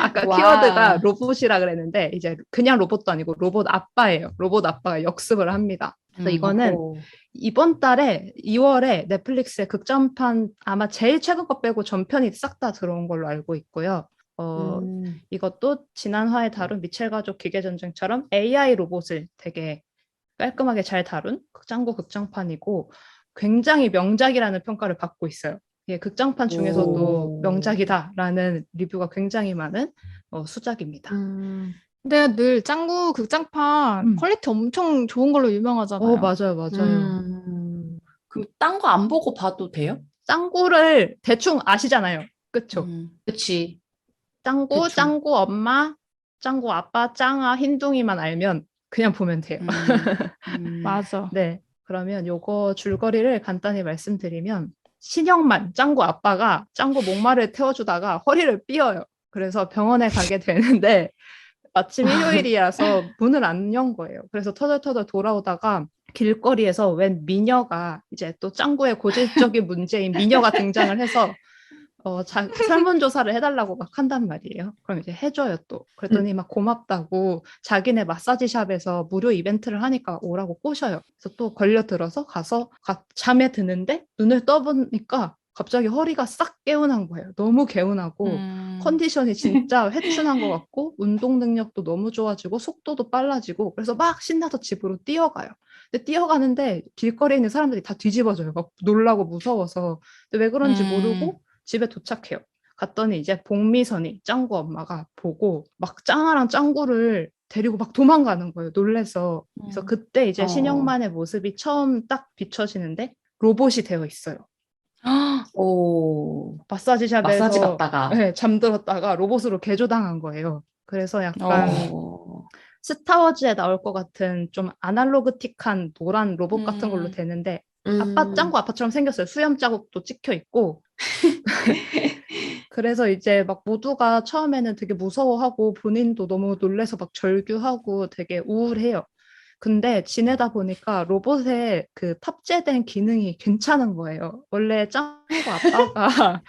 아까 와. 키워드가 로봇이라 그랬는데 이제 그냥 로봇도 아니고 로봇 아빠예요. 로봇 아빠가 역습을 합니다. 그래서 이거는 오. 이번 달에 2월에 넷플릭스에 극장판 아마 제일 최근 거 빼고 전편이 싹 다 들어온 걸로 알고 있고요. 이것도 지난 화에 다룬 미첼 가족 기계전쟁처럼 AI 로봇을 되게 깔끔하게 잘 다룬 짱구 극장판이고 굉장히 명작이라는 평가를 받고 있어요. 예, 극장판 중에서도 오. 명작이다라는 리뷰가 굉장히 많은 수작입니다. 근데 늘 짱구 극장판 퀄리티 엄청 좋은 걸로 유명하잖아요. 맞아요, 맞아요. 그럼 딴 거 안 보고 봐도 돼요? 짱구를 대충 아시잖아요. 그쵸? 그치. 짱구, 대충. 짱구 엄마, 짱구 아빠, 짱아, 흰둥이만 알면 그냥 보면 돼요. 맞아. 네, 그러면 요거 줄거리를 간단히 말씀드리면 신형만 짱구 아빠가 짱구 목마를 태워주다가 허리를 삐어요. 그래서 병원에 가게 되는데 마침 일요일이라서 문을 안 연 거예요. 그래서 터덜터덜 돌아오다가 길거리에서 웬 미녀가 이제 또 짱구의 고질적인 문제인 미녀가 등장을 해서 설문조사를 해달라고 막 한단 말이에요. 그럼 이제 해줘요 또. 그랬더니 막 고맙다고 자기네 마사지샵에서 무료 이벤트를 하니까 오라고 꼬셔요. 그래서 또 걸려들어서 가서 잠에 드는데 눈을 떠보니까 갑자기 허리가 싹 개운한 거예요. 너무 개운하고 컨디션이 진짜 회춘한 것 같고 운동 능력도 너무 좋아지고 속도도 빨라지고 그래서 막 신나서 집으로 뛰어가요. 근데 뛰어가는데 길거리에 있는 사람들이 다 뒤집어져요. 막 놀라고 무서워서. 근데 왜 그런지 모르고 집에 도착해요. 갔더니 이제 복미선이 짱구 엄마가 보고 막 짱아랑 짱구를 데리고 막 도망가는 거예요. 놀래서. 그래서 그때 이제 신영만의 모습이 처음 딱 비춰지는데 로봇이 되어 있어요. 오. 마사지샵에서 마사지 받다가. 네, 잠들었다가 로봇으로 개조당한 거예요. 그래서 약간 스타워즈에 나올 것 같은 좀 아날로그틱한 노란 로봇 같은 걸로 되는데 짱구 아빠처럼 생겼어요. 수염 자국도 찍혀 있고. 그래서 이제 막 모두가 처음에는 되게 무서워하고 본인도 너무 놀래서 막 절규하고 되게 우울해요. 근데 지내다 보니까 로봇에 그 탑재된 기능이 괜찮은 거예요. 원래 짱구 아빠가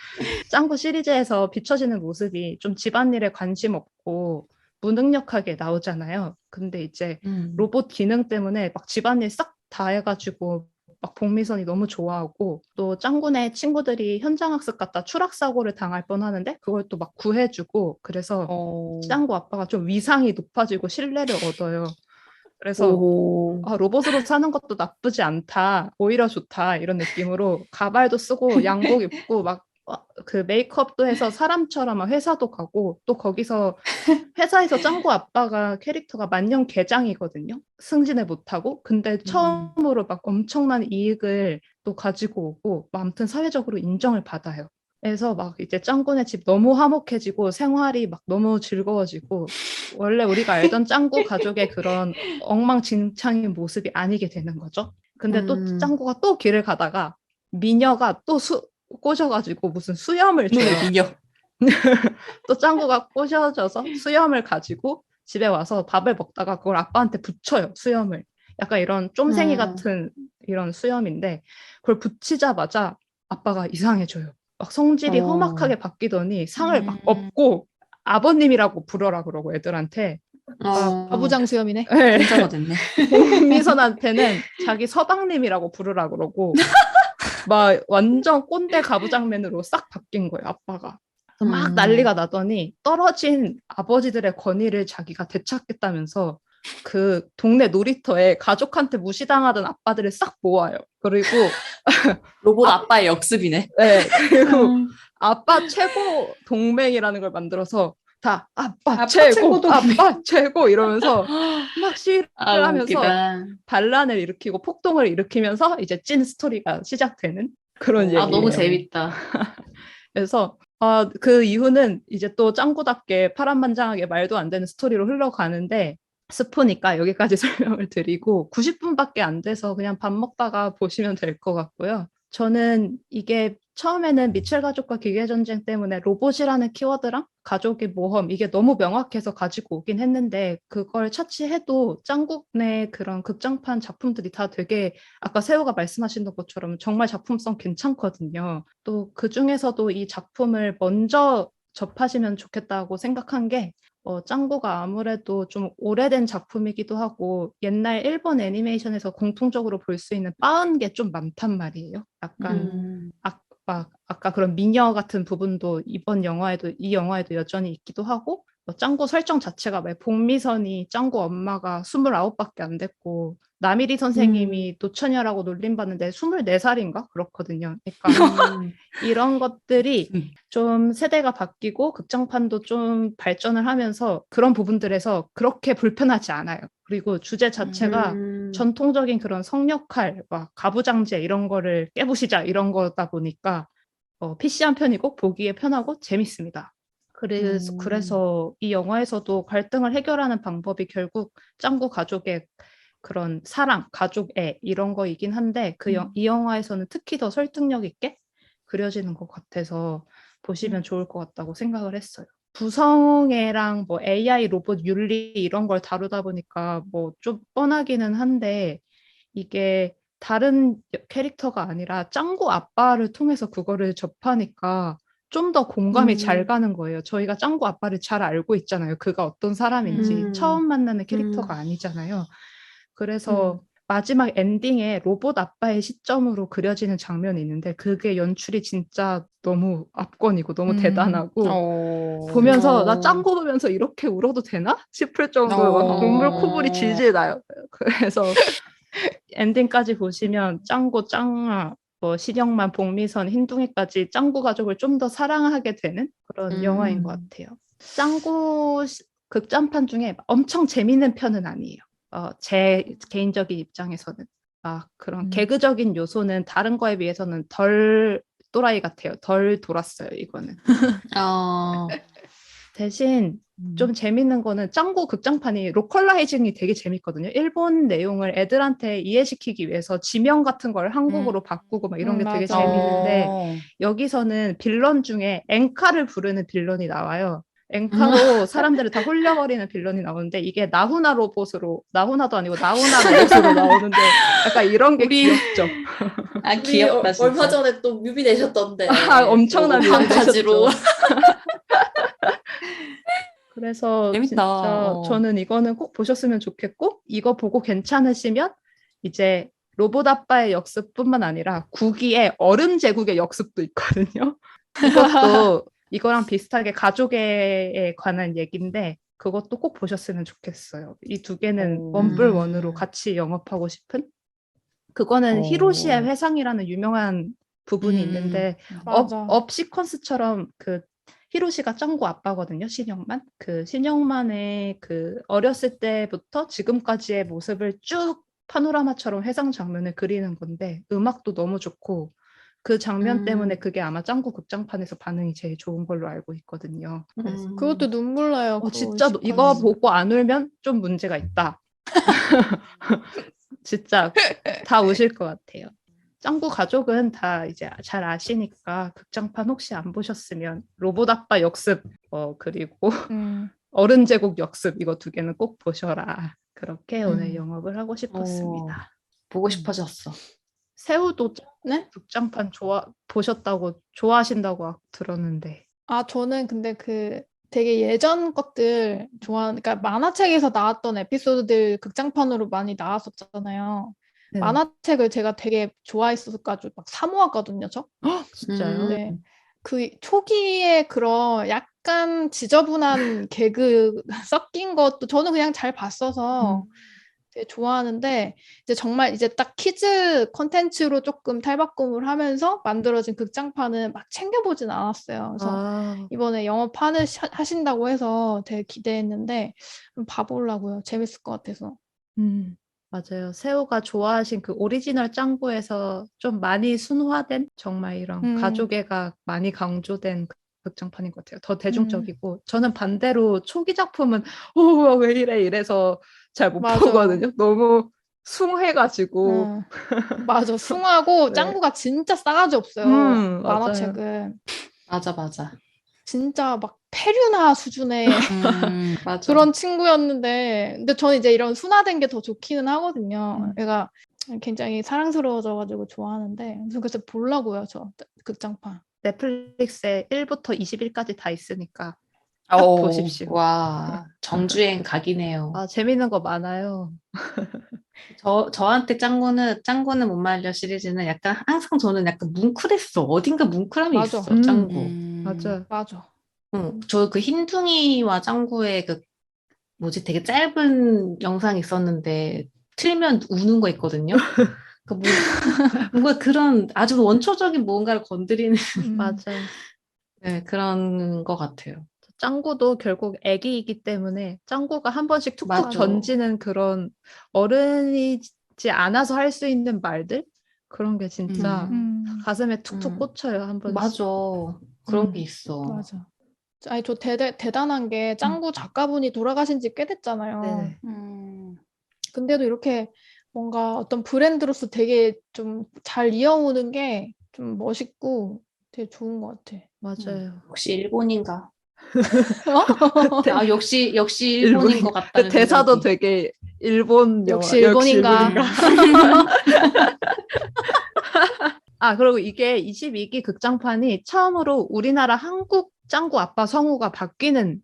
짱구 시리즈에서 비춰지는 모습이 좀 집안일에 관심 없고 무능력하게 나오잖아요. 근데 이제 로봇 기능 때문에 막 집안일 싹 다 해가지고 막 복미선이 너무 좋아하고 또 짱구네 친구들이 현장학습 갔다 추락사고를 당할 뻔하는데 그걸 또 막 구해주고 그래서 짱구 아빠가 좀 위상이 높아지고 신뢰를 얻어요. 그래서 로봇으로 사는 것도 나쁘지 않다, 오히려 좋다 이런 느낌으로 가발도 쓰고 양복 입고 막 그 메이크업도 해서 사람처럼 막 회사도 가고 또 거기서 회사에서 짱구 아빠가 캐릭터가 만년 개장이거든요. 승진을 못하고 근데 처음으로 막 엄청난 이익을 또 가지고 오고 아무튼 사회적으로 인정을 받아요. 그래서 막 이제 짱구네 집 너무 화목해지고 생활이 막 너무 즐거워지고 원래 우리가 알던 짱구 가족의 그런 엉망진창인 모습이 아니게 되는 거죠. 근데 또 짱구가 또 길을 가다가 미녀가 또 꼬셔가지고 무슨 수염을 줘요. 미녀. 또 짱구가 꼬셔져서 수염을 가지고 집에 와서 밥을 먹다가 그걸 아빠한테 붙여요. 수염을. 약간 이런 쫌생이 같은 이런 수염인데 그걸 붙이자마자 아빠가 이상해져요. 막 성질이 험악하게 바뀌더니 상을 막 업고 아버님이라고 부르라 그러고 애들한테 아부장 수염이네. 네. 인자가 됐네. 복미선한테는 자기 서방님이라고 부르라 그러고 막 완전 꼰대 가부장맨으로 싹 바뀐 거예요. 아빠가. 막 난리가 나더니 떨어진 아버지들의 권위를 자기가 되찾겠다면서 그 동네 놀이터에 가족한테 무시당하던 아빠들을 싹 모아요. 그리고 로봇 아빠의 역습이네. 네, 그리고 아빠 최고 동맹이라는 걸 만들어서 다 아빠 최고, 동맹. 아빠 최고 이러면서 막 시위를 하면서 웃기다. 반란을 일으키고 폭동을 일으키면서 이제 찐 스토리가 시작되는 그런 얘기예요. 너무 재밌다. 그래서 그 이후는 이제 또 짱구답게 파란만장하게 말도 안 되는 스토리로 흘러가는데 스프니까 여기까지 설명을 드리고 90분밖에 안 돼서 그냥 밥 먹다가 보시면 될 것 같고요. 저는 이게 처음에는 미첼 가족과 기계전쟁 때문에 로봇이라는 키워드랑 가족의 모험 이게 너무 명확해서 가지고 오긴 했는데 그걸 차치해도 짱구 내 그런 극장판 작품들이 다 되게 아까 세호가 말씀하신 것처럼 정말 작품성 괜찮거든요. 또 그중에서도 이 작품을 먼저 접하시면 좋겠다고 생각한 게 짱구가 아무래도 좀 오래된 작품이기도 하고 옛날 일본 애니메이션에서 공통적으로 볼 수 있는 빠은 게 좀 많단 말이에요. 약간 아까 그런 미녀 같은 부분도 이 영화에도 여전히 있기도 하고 짱구 설정 자체가 왜 복미선이 짱구 엄마가 29밖에 안 됐고 나미리 선생님이 노처녀라고 놀림받는데 24살인가? 그렇거든요. 그러니까 이런 것들이 좀 세대가 바뀌고 극장판도 좀 발전을 하면서 그런 부분들에서 그렇게 불편하지 않아요. 그리고 주제 자체가 전통적인 그런 성역할, 막 가부장제 이런 거를 깨부시자 이런 거다 보니까 PC 한 편이고 보기에 편하고 재밌습니다. 그래서 이 영화에서도 갈등을 해결하는 방법이 결국 짱구 가족의 그런 사랑, 가족애 이런 거이긴 한데 이 영화에서는 특히 더 설득력 있게 그려지는 것 같아서 보시면 좋을 것 같다고 생각을 했어요. 구성애랑 뭐 AI 로봇 윤리 이런 걸 다루다 보니까 뭐 좀 뻔하기는 한데 이게 다른 캐릭터가 아니라 짱구 아빠를 통해서 그거를 접하니까 좀 더 공감이 잘 가는 거예요. 저희가 짱구 아빠를 잘 알고 있잖아요. 그가 어떤 사람인지 처음 만나는 캐릭터가 아니잖아요. 그래서 마지막 엔딩에 로봇 아빠의 시점으로 그려지는 장면이 있는데 그게 연출이 진짜 너무 압권이고 너무 대단하고 보면서 나 짱구 보면서 이렇게 울어도 되나? 싶을 정도로 막 눈물 콧물이 질질 나요. 그래서 엔딩까지 보시면 짱구, 짱아, 뭐 신영만, 복미선, 흰둥이까지 짱구 가족을 좀 더 사랑하게 되는 그런 영화인 것 같아요. 짱구 극장판 중에 엄청 재밌는 편은 아니에요. 제 개인적인 입장에서는 그런 개그적인 요소는 다른 거에 비해서는 덜 또라이 같아요. 덜 돌았어요, 이거는. 대신 좀 재밌는 거는 짱구 극장판이 로컬라이징이 되게 재밌거든요. 일본 내용을 애들한테 이해시키기 위해서 지명 같은 걸 한국어로 바꾸고 막 이런 게 되게 맞아. 재밌는데 여기서는 빌런 중에 엔카를 부르는 빌런이 나와요. 엔카로 사람들을 다 홀려버리는 빌런이 나오는데 이게 나훈아 로봇으로 나훈아도 아니고 나훈아 로봇으로 나오는데 약간 이런 게 귀엽죠. 귀엽다 진짜. 얼마 전에 또 뮤비 내셨던데. 엄청난 뮤비 판타지로. 그래서 재밌다. 진짜 저는 이거는 꼭 보셨으면 좋겠고 이거 보고 괜찮으시면 이제 로봇 아빠의 역습뿐만 아니라 구기의 얼음 제국의 역습도 있거든요. 이것도 이거랑 비슷하게 가족에 관한 얘기인데 그것도 꼭 보셨으면 좋겠어요. 이 두 개는 원뿔원으로 같이 영업하고 싶은 그거는 히로시의 회상이라는 유명한 부분이 있는데 업 시퀀스처럼 그 히로시가 짱구 아빠거든요. 신영만. 그 신영만의 그 어렸을 때부터 지금까지의 모습을 쭉 파노라마처럼 회상 장면을 그리는 건데 음악도 너무 좋고 그 장면 때문에 그게 아마 짱구 극장판에서 반응이 제일 좋은 걸로 알고 있거든요. 그것도 눈물 나요. 진짜 이거 보고 안 울면 좀 문제가 있다. 진짜 다 우실 것 같아요. 짱구 가족은 다 이제 잘 아시니까 극장판 혹시 안 보셨으면 로봇 아빠 역습 그리고 어른 제국 역습 이거 두 개는 꼭 보셔라. 그렇게 오늘 영업을 하고 싶었습니다. 보고 싶어졌어. 새우도 극장판 보셨다고 좋아하신다고 들었는데. 저는 근데 그 되게 예전 것들 그러니까 만화책에서 나왔던 에피소드들 극장판으로 많이 나왔었잖아요. 네. 만화책을 제가 되게 좋아했어가지고 막 사모았거든요, 저. 진짜요? 네. 그 초기에 그런 약간 지저분한 개그 섞인 것도 저는 그냥 잘 봤어서 되게 좋아하는데 이제 정말 이제 딱 키즈 콘텐츠로 조금 탈바꿈을 하면서 만들어진 극장판은 막 챙겨보진 않았어요. 그래서 아, 이번에 영화판을 하신다고 해서 되게 기대했는데 봐보려고요. 재밌을 것 같아서. 맞아요. 세호가 좋아하신 그 오리지널 짱구에서 좀 많이 순화된 정말 이런 가족애가 많이 강조된 극장판인 것 같아요. 더 대중적이고 저는 반대로 초기 작품은 왜 이래 이래서 잘 못 맞아. 보거든요. 너무 숭해가지고. 맞아. 숭하고 네. 짱구가 진짜 싸가지 없어요. 맞아요. 만화책은. 맞아. 진짜 막 페류나 수준의 맞아. 그런 친구였는데 근데 저는 이제 이런 순화된 게 더 좋기는 하거든요. 얘가 굉장히 사랑스러워져가지고 좋아하는데 그래서 보려고요. 저 극장판. 넷플릭스에 1부터 21까지 다 있으니까 딱 보십시오. 와, 정주행 각이네요. 아, 재밌는 거 많아요. 저한테 짱구는 못 말려 시리즈는 약간 항상 저는 약간 뭉클했어. 어딘가 뭉클함이 맞아. 있어, 짱구. 맞아요. 맞아. 저 그 흰둥이와 짱구의 그 뭐지 되게 짧은 영상이 있었는데 틀면 우는 거 있거든요. 그 뭔가 그런 아주 원초적인 무언가를 건드리는 맞아요. 네, 그런 것 같아요. 짱구도 결국 애기이기 때문에 짱구가 한 번씩 툭툭 맞아. 던지는 그런 어른이지 않아서 할 수 있는 말들 그런 게 진짜 가슴에 툭툭 꽂혀요 한 번씩. 맞아. 그런 게 있어. 맞아. 아니 저 대단한 게 짱구 작가분이 돌아가신 지 꽤 됐잖아요. 네네. 근데도 이렇게 뭔가 어떤 브랜드로서 되게 좀 잘 이어오는 게 좀 멋있고 되게 좋은 것 같아. 맞아요. 역시 일본인가? 어? 역시 일본인 것 같다는 대사도 생각이. 되게 일본 영화. 역시 일본인가. 아, 그리고 이게 22기 극장판이 처음으로 우리나라 한국 짱구 아빠 성우가 바뀌는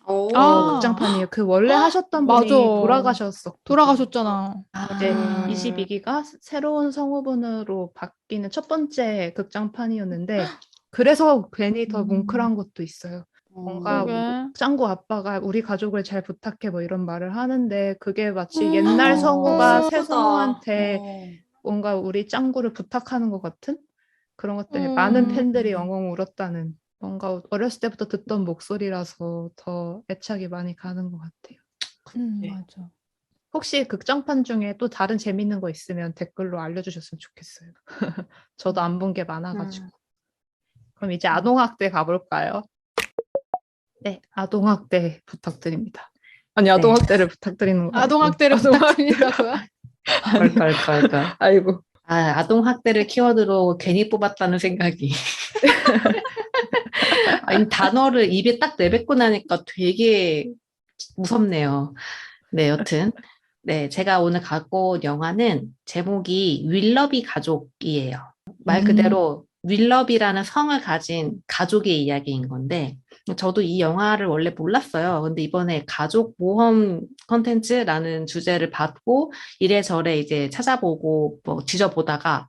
극장판이에요. 그 원래 하셨던 분이 맞아. 돌아가셨었고. 돌아가셨잖아. 이제 22기가 새로운 성우분으로 바뀌는 첫 번째 극장판이었는데 그래서 괜히 더 뭉클한 것도 있어요. 뭔가 그러게. 짱구 아빠가 우리 가족을 잘 부탁해 뭐 이런 말을 하는데 그게 마치 옛날 성우가 새 성우한테 뭔가 우리 짱구를 부탁하는 것 같은 그런 것 때문에 많은 팬들이 엉엉 울었다는 뭔가 어렸을 때부터 듣던 목소리라서 더 애착이 많이 가는 것 같아요. 맞아. 혹시 극장판 중에 또 다른 재밌는 거 있으면 댓글로 알려주셨으면 좋겠어요. 저도 안 본 게 많아가지고. 그럼 이제 아동학대 가볼까요? 네, 아동학대 부탁드립니다. 아니, 아동학대를 부탁드리는 거 아동학대를 부탁드린다고요? 걸. 아이고. 아동학대를 키워드로 괜히 뽑았다는 생각이. 이 단어를 입에 딱 내뱉고 나니까 되게 무섭네요. 네, 여튼. 네, 제가 오늘 갖고 온 영화는 제목이 윌러비 가족이에요. 말 그대로 윌러비라는 성을 가진 가족의 이야기인 건데, 저도 이 영화를 원래 몰랐어요. 근데 이번에 가족 모험 컨텐츠라는 주제를 받고 이래저래 이제 찾아보고 뭐 뒤져보다가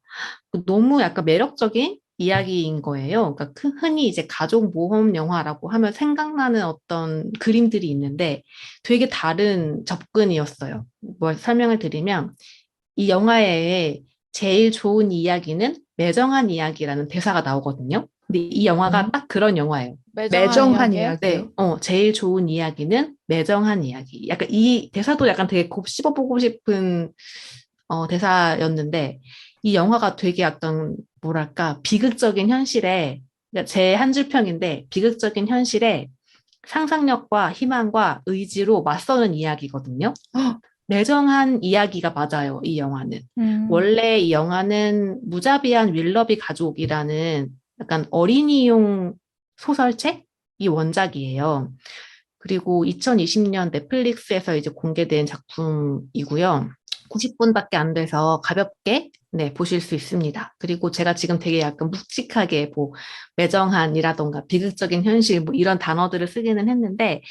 너무 약간 매력적인 이야기인 거예요. 그러니까 흔히 이제 가족 모험 영화라고 하면 생각나는 어떤 그림들이 있는데 되게 다른 접근이었어요. 뭐 설명을 드리면 이 영화의 제일 좋은 이야기는 매정한 이야기라는 대사가 나오거든요. 근데 이 영화가 딱 그런 영화예요. 매정한 이야기. 네, 제일 좋은 이야기는 매정한 이야기. 약간 이 대사도 약간 되게 곱씹어보고 싶은 대사였는데 이 영화가 되게 약간 뭐랄까 비극적인 현실에 제 한 줄 평인데 비극적인 현실에 상상력과 희망과 의지로 맞서는 이야기거든요. 매정한 이야기가 맞아요, 이 영화는. 원래 이 영화는 무자비한 윌러비 가족이라는 약간 어린이용 소설책이 원작이에요. 그리고 2020년 넷플릭스에서 이제 공개된 작품이고요. 90분밖에 안 돼서 가볍게 보실 수 있습니다. 그리고 제가 지금 되게 약간 묵직하게 뭐 매정한이라던가 비극적인 현실 뭐 이런 단어들을 쓰기는 했는데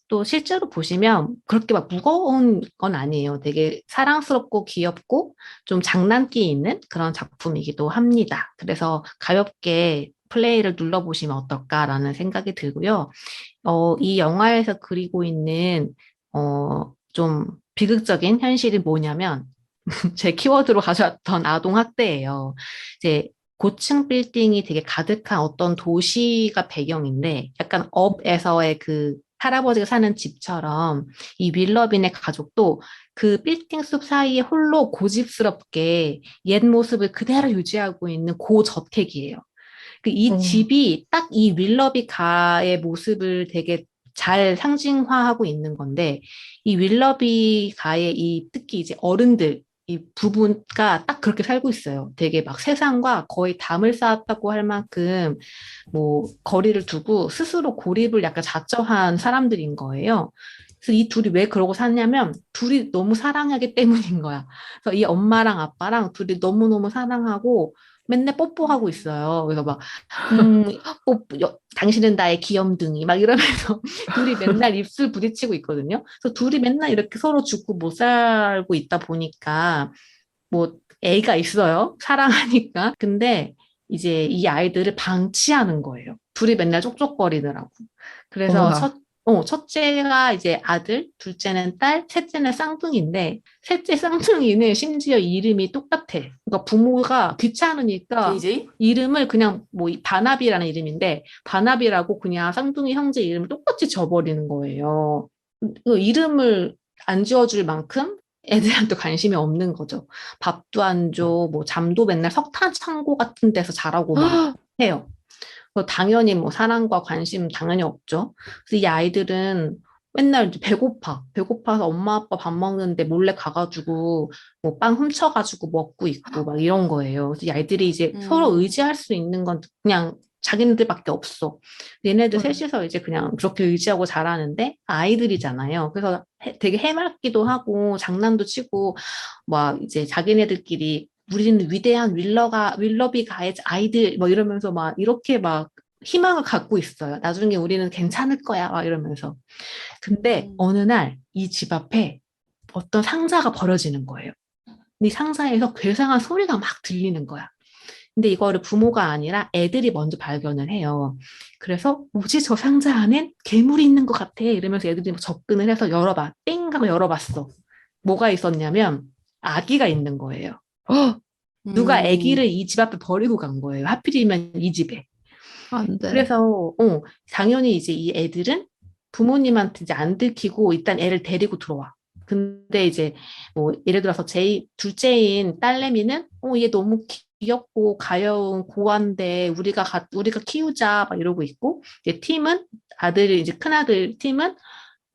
또 실제로 보시면 그렇게 막 무거운 건 아니에요. 되게 사랑스럽고 귀엽고 좀 장난기 있는 그런 작품이기도 합니다. 그래서 가볍게 플레이를 눌러보시면 어떨까라는 생각이 들고요. 이 영화에서 그리고 있는 좀 비극적인 현실이 뭐냐면 제 키워드로 가져왔던 아동 학대예요. 이제 고층 빌딩이 되게 가득한 어떤 도시가 배경인데 약간 업에서의 그 할아버지가 사는 집처럼 이 윌러빈의 가족도 그 빌딩 숲 사이에 홀로 고집스럽게 옛 모습을 그대로 유지하고 있는 고저택이에요. 이 집이 딱 이 윌러비 가의 모습을 되게 잘 상징화하고 있는 건데, 이 윌러비 가의 특히 이제 어른들, 이 부부가 딱 그렇게 살고 있어요. 되게 막 세상과 거의 담을 쌓았다고 할 만큼 뭐 거리를 두고 스스로 고립을 약간 자처한 사람들인 거예요. 그래서 이 둘이 왜 그러고 사냐면 둘이 너무 사랑하기 때문인 거야. 그래서 이 엄마랑 아빠랑 둘이 너무너무 사랑하고 맨날 뽀뽀하고 있어요. 그래서 막, 당신은 나의 귀염둥이, 막 이러면서 둘이 맨날 입술 부딪히고 있거든요. 그래서 둘이 맨날 이렇게 서로 죽고 못 살고 있다 보니까, 뭐, 애가 있어요. 사랑하니까. 근데 이제 이 아이들을 방치하는 거예요. 둘이 맨날 쪽쪽거리더라고. 그래서 어머나. 첫째가 이제 아들, 둘째는 딸, 셋째는 쌍둥이인데, 셋째 쌍둥이는 심지어 이름이 똑같아. 그러니까 부모가 귀찮으니까 JJ? 이름을 그냥 뭐 바나비라는 이름인데, 바나비라고 그냥 쌍둥이 형제 이름을 똑같이 지어버리는 거예요. 그 이름을 안 지어줄 만큼 애들한테 관심이 없는 거죠. 밥도 안 줘, 뭐 잠도 맨날 석탄 창고 같은 데서 자라고 막 해요. 당연히 뭐 사랑과 관심 당연히 없죠. 그래서 이 아이들은 맨날 이제 배고파서 엄마 아빠 밥 먹는데 몰래 가가지고 뭐 빵 훔쳐가지고 먹고 있고 막 이런 거예요. 그래서 이 아이들이 이제 서로 의지할 수 있는 건 그냥 자기네들밖에 없어. 얘네들 셋이서 이제 그냥 그렇게 의지하고 자라는데 아이들이잖아요. 그래서 되게 해맑기도 하고 장난도 치고 막 이제 자기네들끼리 우리는 위대한 윌러비 가의 아이들 뭐 이러면서 막 이렇게 막 희망을 갖고 있어요. 나중에 우리는 괜찮을 거야 막 이러면서. 근데 어느 날 이 집 앞에 어떤 상자가 버려지는 거예요. 이 상자에서 괴상한 소리가 막 들리는 거야. 근데 이거를 부모가 아니라 애들이 먼저 발견을 해요. 그래서 뭐지 저 상자 안엔 괴물이 있는 것 같아 이러면서 애들이 접근을 해서 열어봐. 땡 하고 열어봤어. 뭐가 있었냐면 아기가 있는 거예요. 누가 아기를 이 집 앞에 버리고 간 거예요. 하필이면 이 집에. 안 돼. 그래서 당연히 이제 이 애들은 부모님한테 이제 안 들키고 일단 애를 데리고 들어와. 근데 이제 뭐 예를 들어서 둘째인 딸내미는 얘 너무 귀엽고 가여운 고아인데 우리가 키우자 막 이러고 있고 이제 팀은 아들이 이제 큰아들 팀은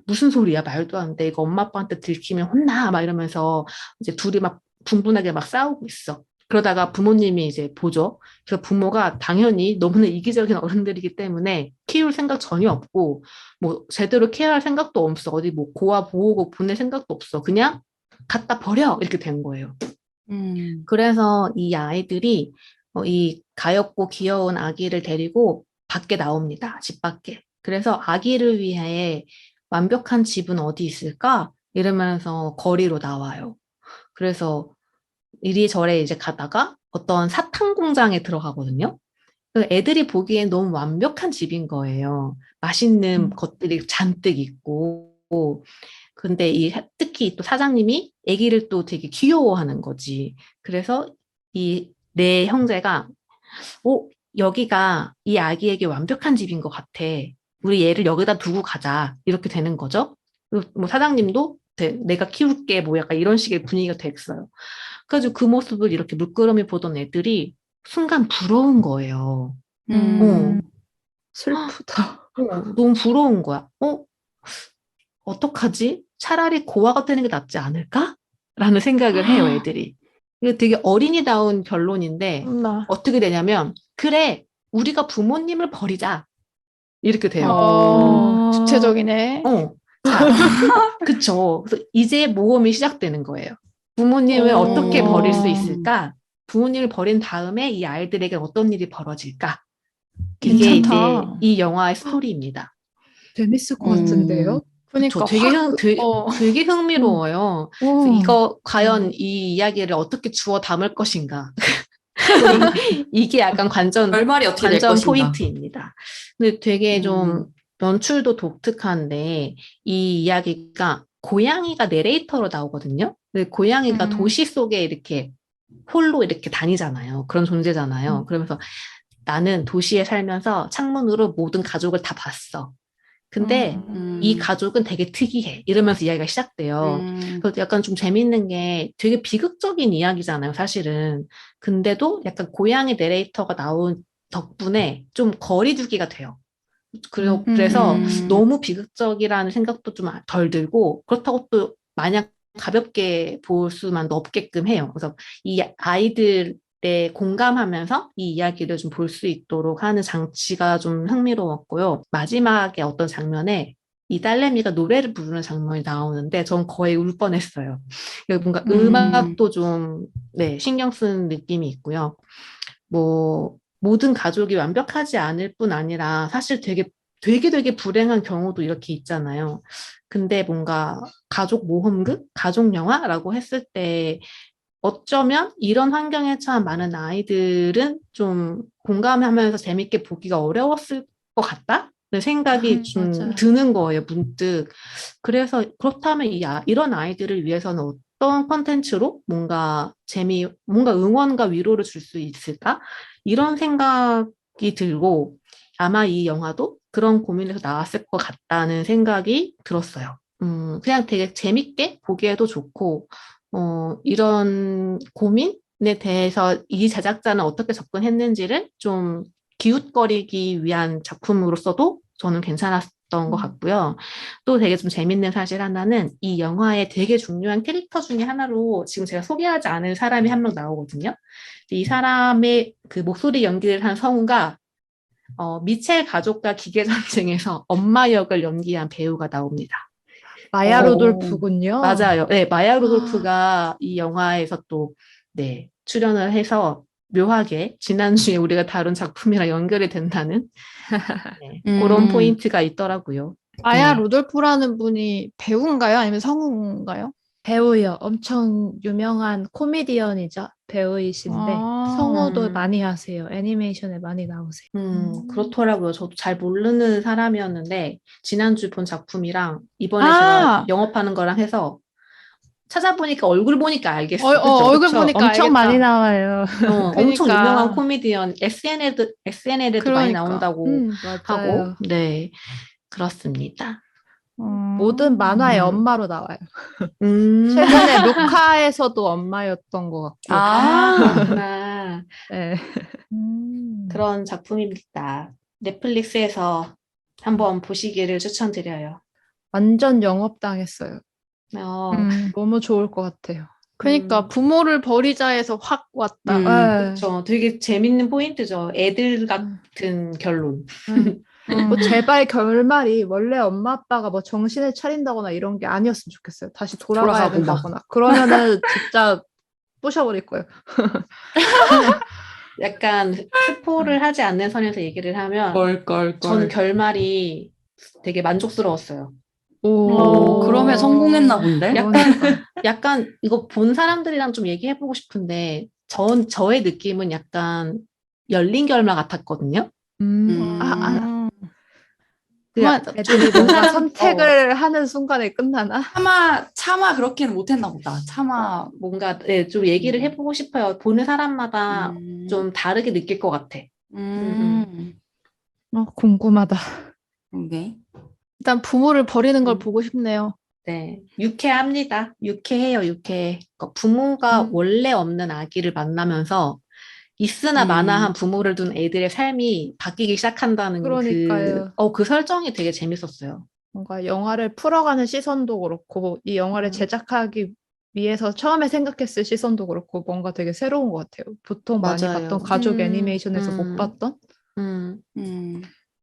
무슨 소리야 말도 안 돼. 이거 엄마 아빠한테 들키면 혼나 막 이러면서 이제 둘이 막 분분하게 막 싸우고 있어. 그러다가 부모님이 이제 보죠. 그래서 부모가 당연히 너무나 이기적인 어른들이기 때문에 키울 생각 전혀 없고 뭐 제대로 케어할 생각도 없어. 어디 뭐 고아 보호고 보낼 생각도 없어. 그냥 갖다 버려 이렇게 된 거예요. 그래서 이 아이들이 이 가엾고 귀여운 아기를 데리고 밖에 나옵니다. 집 밖에. 그래서 아기를 위해 완벽한 집은 어디 있을까? 이러면서 거리로 나와요. 그래서 이리저리 이제 가다가 어떤 사탕 공장에 들어가거든요. 애들이 보기엔 너무 완벽한 집인 거예요. 맛있는 것들이 잔뜩 있고. 근데 특히 또 사장님이 아기를 또 되게 귀여워하는 거지. 그래서 이 내 형제가, 여기가 이 아기에게 완벽한 집인 것 같아. 우리 얘를 여기다 두고 가자. 이렇게 되는 거죠. 뭐 사장님도 내가 키울게. 뭐 약간 이런 식의 분위기가 됐어요. 그래서 그 모습을 이렇게 물끄러미 보던 애들이 순간 부러운 거예요. 슬프다. 너무 부러운 거야. 어떡하지? 차라리 고아가 되는 게 낫지 않을까? 라는 생각을 해요, 애들이. 이게 되게 어린이다운 결론인데, 어떻게 되냐면, 그래, 우리가 부모님을 버리자. 이렇게 돼요. 구체적이네. 자, 그쵸. 그래서 이제 모험이 시작되는 거예요. 부모님을 어떻게 버릴 수 있을까? 부모님을 버린 다음에 이 아이들에게 어떤 일이 벌어질까? 이게 괜찮다. 이제 이 영화의 스토리입니다. 재밌을 것 같은데요? 그러니까 되게 흥미로워요. 그래서 오. 이거 과연 이 이야기를 어떻게 주워 담을 것인가. 이게 약간 결말이 어떻게 될 관전 것인가. 포인트입니다. 근데 되게 좀 연출도 독특한데 이 이야기가 고양이가 내레이터로 나오거든요. 근데 고양이가 도시 속에 이렇게 홀로 이렇게 다니잖아요. 그런 존재잖아요. 그러면서 나는 도시에 살면서 창문으로 모든 가족을 다 봤어. 근데 이 가족은 되게 특이해. 이러면서 이야기가 시작돼요. 그래서 약간 좀 재밌는 게 되게 비극적인 이야기잖아요, 사실은. 근데도 약간 고양이 내레이터가 나온 덕분에 좀 거리두기가 돼요. 그래서 너무 비극적이라는 생각도 좀 덜 들고, 그렇다고 또 마냥 가볍게 볼 수만도 없게끔 해요. 그래서 이 아이들의 공감하면서 이 이야기를 좀 볼 수 있도록 하는 장치가 좀 흥미로웠고요. 마지막에 어떤 장면에 이 딸내미가 노래를 부르는 장면이 나오는데 전 거의 울 뻔했어요. 뭔가 음악도 좀 네, 신경 쓰는 느낌이 있고요. 뭐 모든 가족이 완벽하지 않을 뿐 아니라 사실 되게 불행한 경우도 이렇게 있잖아요. 근데 뭔가 가족 모험극, 가족 영화라고 했을 때 어쩌면 이런 환경에 처한 많은 아이들은 좀 공감하면서 재밌게 보기가 어려웠을 것 같다는 생각이 좀 맞아요. 드는 거예요, 문득. 그래서 그렇다면 이런 아이들을 위해서는 어떤 컨텐츠로 뭔가 응원과 위로를 줄 수 있을까? 이런 생각이 들고 아마 이 영화도 그런 고민에서 나왔을 것 같다는 생각이 들었어요. 그냥 되게 재밌게 보기에도 좋고, 이런 고민에 대해서 이 제작자는 어떻게 접근했는지를 좀 기웃거리기 위한 작품으로서도 저는 괜찮았던 것 같고요. 또 되게 좀 재밌는 사실 하나는 이 영화의 되게 중요한 캐릭터 중에 하나로 지금 제가 소개하지 않은 사람이 한 명 나오거든요. 이 사람의 그 목소리 연기를 한 성우가 미첼 가족과 기계전쟁에서 엄마 역을 연기한 배우가 나옵니다. 마야 로돌프군요. 맞아요. 네, 마야 로돌프가 이 영화에서 또, 네, 출연을 해서 묘하게 지난주에 우리가 다룬 작품이랑 연결이 된다는 네, 그런 포인트가 있더라고요. 마야 로돌프라는 분이 배우인가요? 아니면 성우인가요? 배우요. 엄청 유명한 코미디언이자 배우이신데 성우도 많이 하세요. 애니메이션에 많이 나오세요. 그렇더라고요. 저도 잘 모르는 사람이었는데 지난주 본 작품이랑 이번에 제가 영업하는 거랑 해서 찾아보니까 얼굴 보니까 알겠어. 그죠? 얼굴 그쵸? 보니까 엄청 알겠다. 많이 나와요. 엄청 그러니까. 유명한 코미디언 SNL에도 많이 그러니까. 나온다고 하고 맞아요. 네 그렇습니다. 모든 만화의 엄마로 나와요. 최근에 루카에서도 엄마였던 것 같고. 그렇구나. 네. 그런 작품입니다. 넷플릭스에서 한번 보시기를 추천드려요. 완전 영업당했어요. 너무 좋을 것 같아요. 그러니까 부모를 버리자에서 확 왔다. 그렇죠. 되게 재밌는 포인트죠. 애들 같은 결론. 뭐 제발 결말이 원래 엄마 아빠가 뭐 정신을 차린다거나 이런 게 아니었으면 좋겠어요. 다시 돌아가야 돌아가고 막. 된다거나. 그러면은 진짜 부셔버릴 거예요. 약간 스포를 하지 않는 선에서 얘기를 하면 전 결말이 되게 만족스러웠어요. 그러면 성공했나 본데? 약간 이거 본 사람들이랑 좀 얘기해보고 싶은데 저의 느낌은 약간 열린 결말 같았거든요. 애들이 뭔가 선택을 하는 순간에 끝나나? 차마 그렇게는 못했나 보다. 차마 뭔가 네, 좀 얘기를 해보고 싶어요. 보는 사람마다 좀 다르게 느낄 것 같아. 궁금하다. 오케이. 일단 부모를 버리는 걸 보고 싶네요. 네, 유쾌합니다. 유쾌해요, 유쾌해. 그러니까 부모가 원래 없는 아기를 만나면서 있으나 마나한 부모를 둔 애들의 삶이 바뀌기 시작한다는 그러니까요. 그 설정이 되게 재밌었어요. 뭔가 영화를 풀어가는 시선도 그렇고 이 영화를 제작하기 위해서 처음에 생각했을 시선도 그렇고 뭔가 되게 새로운 것 같아요. 보통 많이 맞아요. 봤던 가족 애니메이션에서 못 봤던?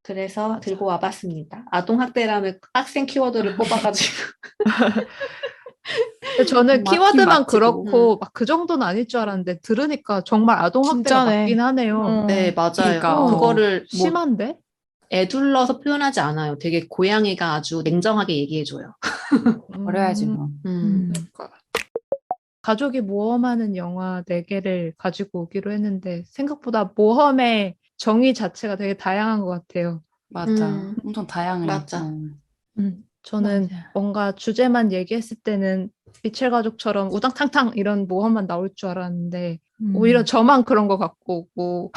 그래서 들고 와봤습니다. 아동학대라는 빡센 키워드를 뽑아가지고. 저는 맞긴 키워드만 맞지, 그렇고 막 그 정도는 아닐 줄 알았는데 들으니까 정말 아동학대가 진짜네. 맞긴 하네요. 네, 맞아요. 그러니까. 그거를 심한데? 애둘러서 표현하지 않아요. 되게 고양이가 아주 냉정하게 얘기해줘요. 버려야지 뭐. 그러니까. 가족이 모험하는 영화 4개를 가지고 오기로 했는데 생각보다 모험의 정의 자체가 되게 다양한 것 같아요. 맞아. 엄청 다양해. 맞아. 저는 맞아. 뭔가 주제만 얘기했을 때는 미첼 가족처럼 우당탕탕 이런 모험만 나올 줄 알았는데 오히려 저만 그런 것 같고 뭐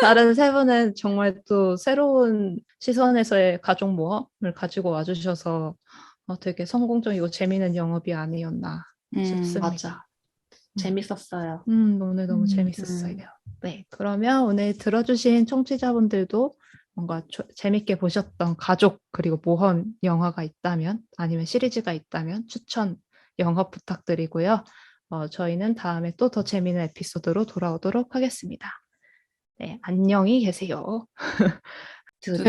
다른 세 분은 정말 또 새로운 시선에서의 가족 모험을 가지고 와주셔서 되게 성공적이고 재미있는 영업이 아니었나 싶습니다. 맞아. 재밌었어요. 오늘 너무 재밌었어요. 네, 그러면 오늘 들어주신 청취자분들도 뭔가 재밌게 보셨던 가족 그리고 모험 영화가 있다면 아니면 시리즈가 있다면 추천 영업 부탁드리고요. 저희는 다음에 또 더 재미있는 에피소드로 돌아오도록 하겠습니다. 네, 안녕히 계세요. 두두.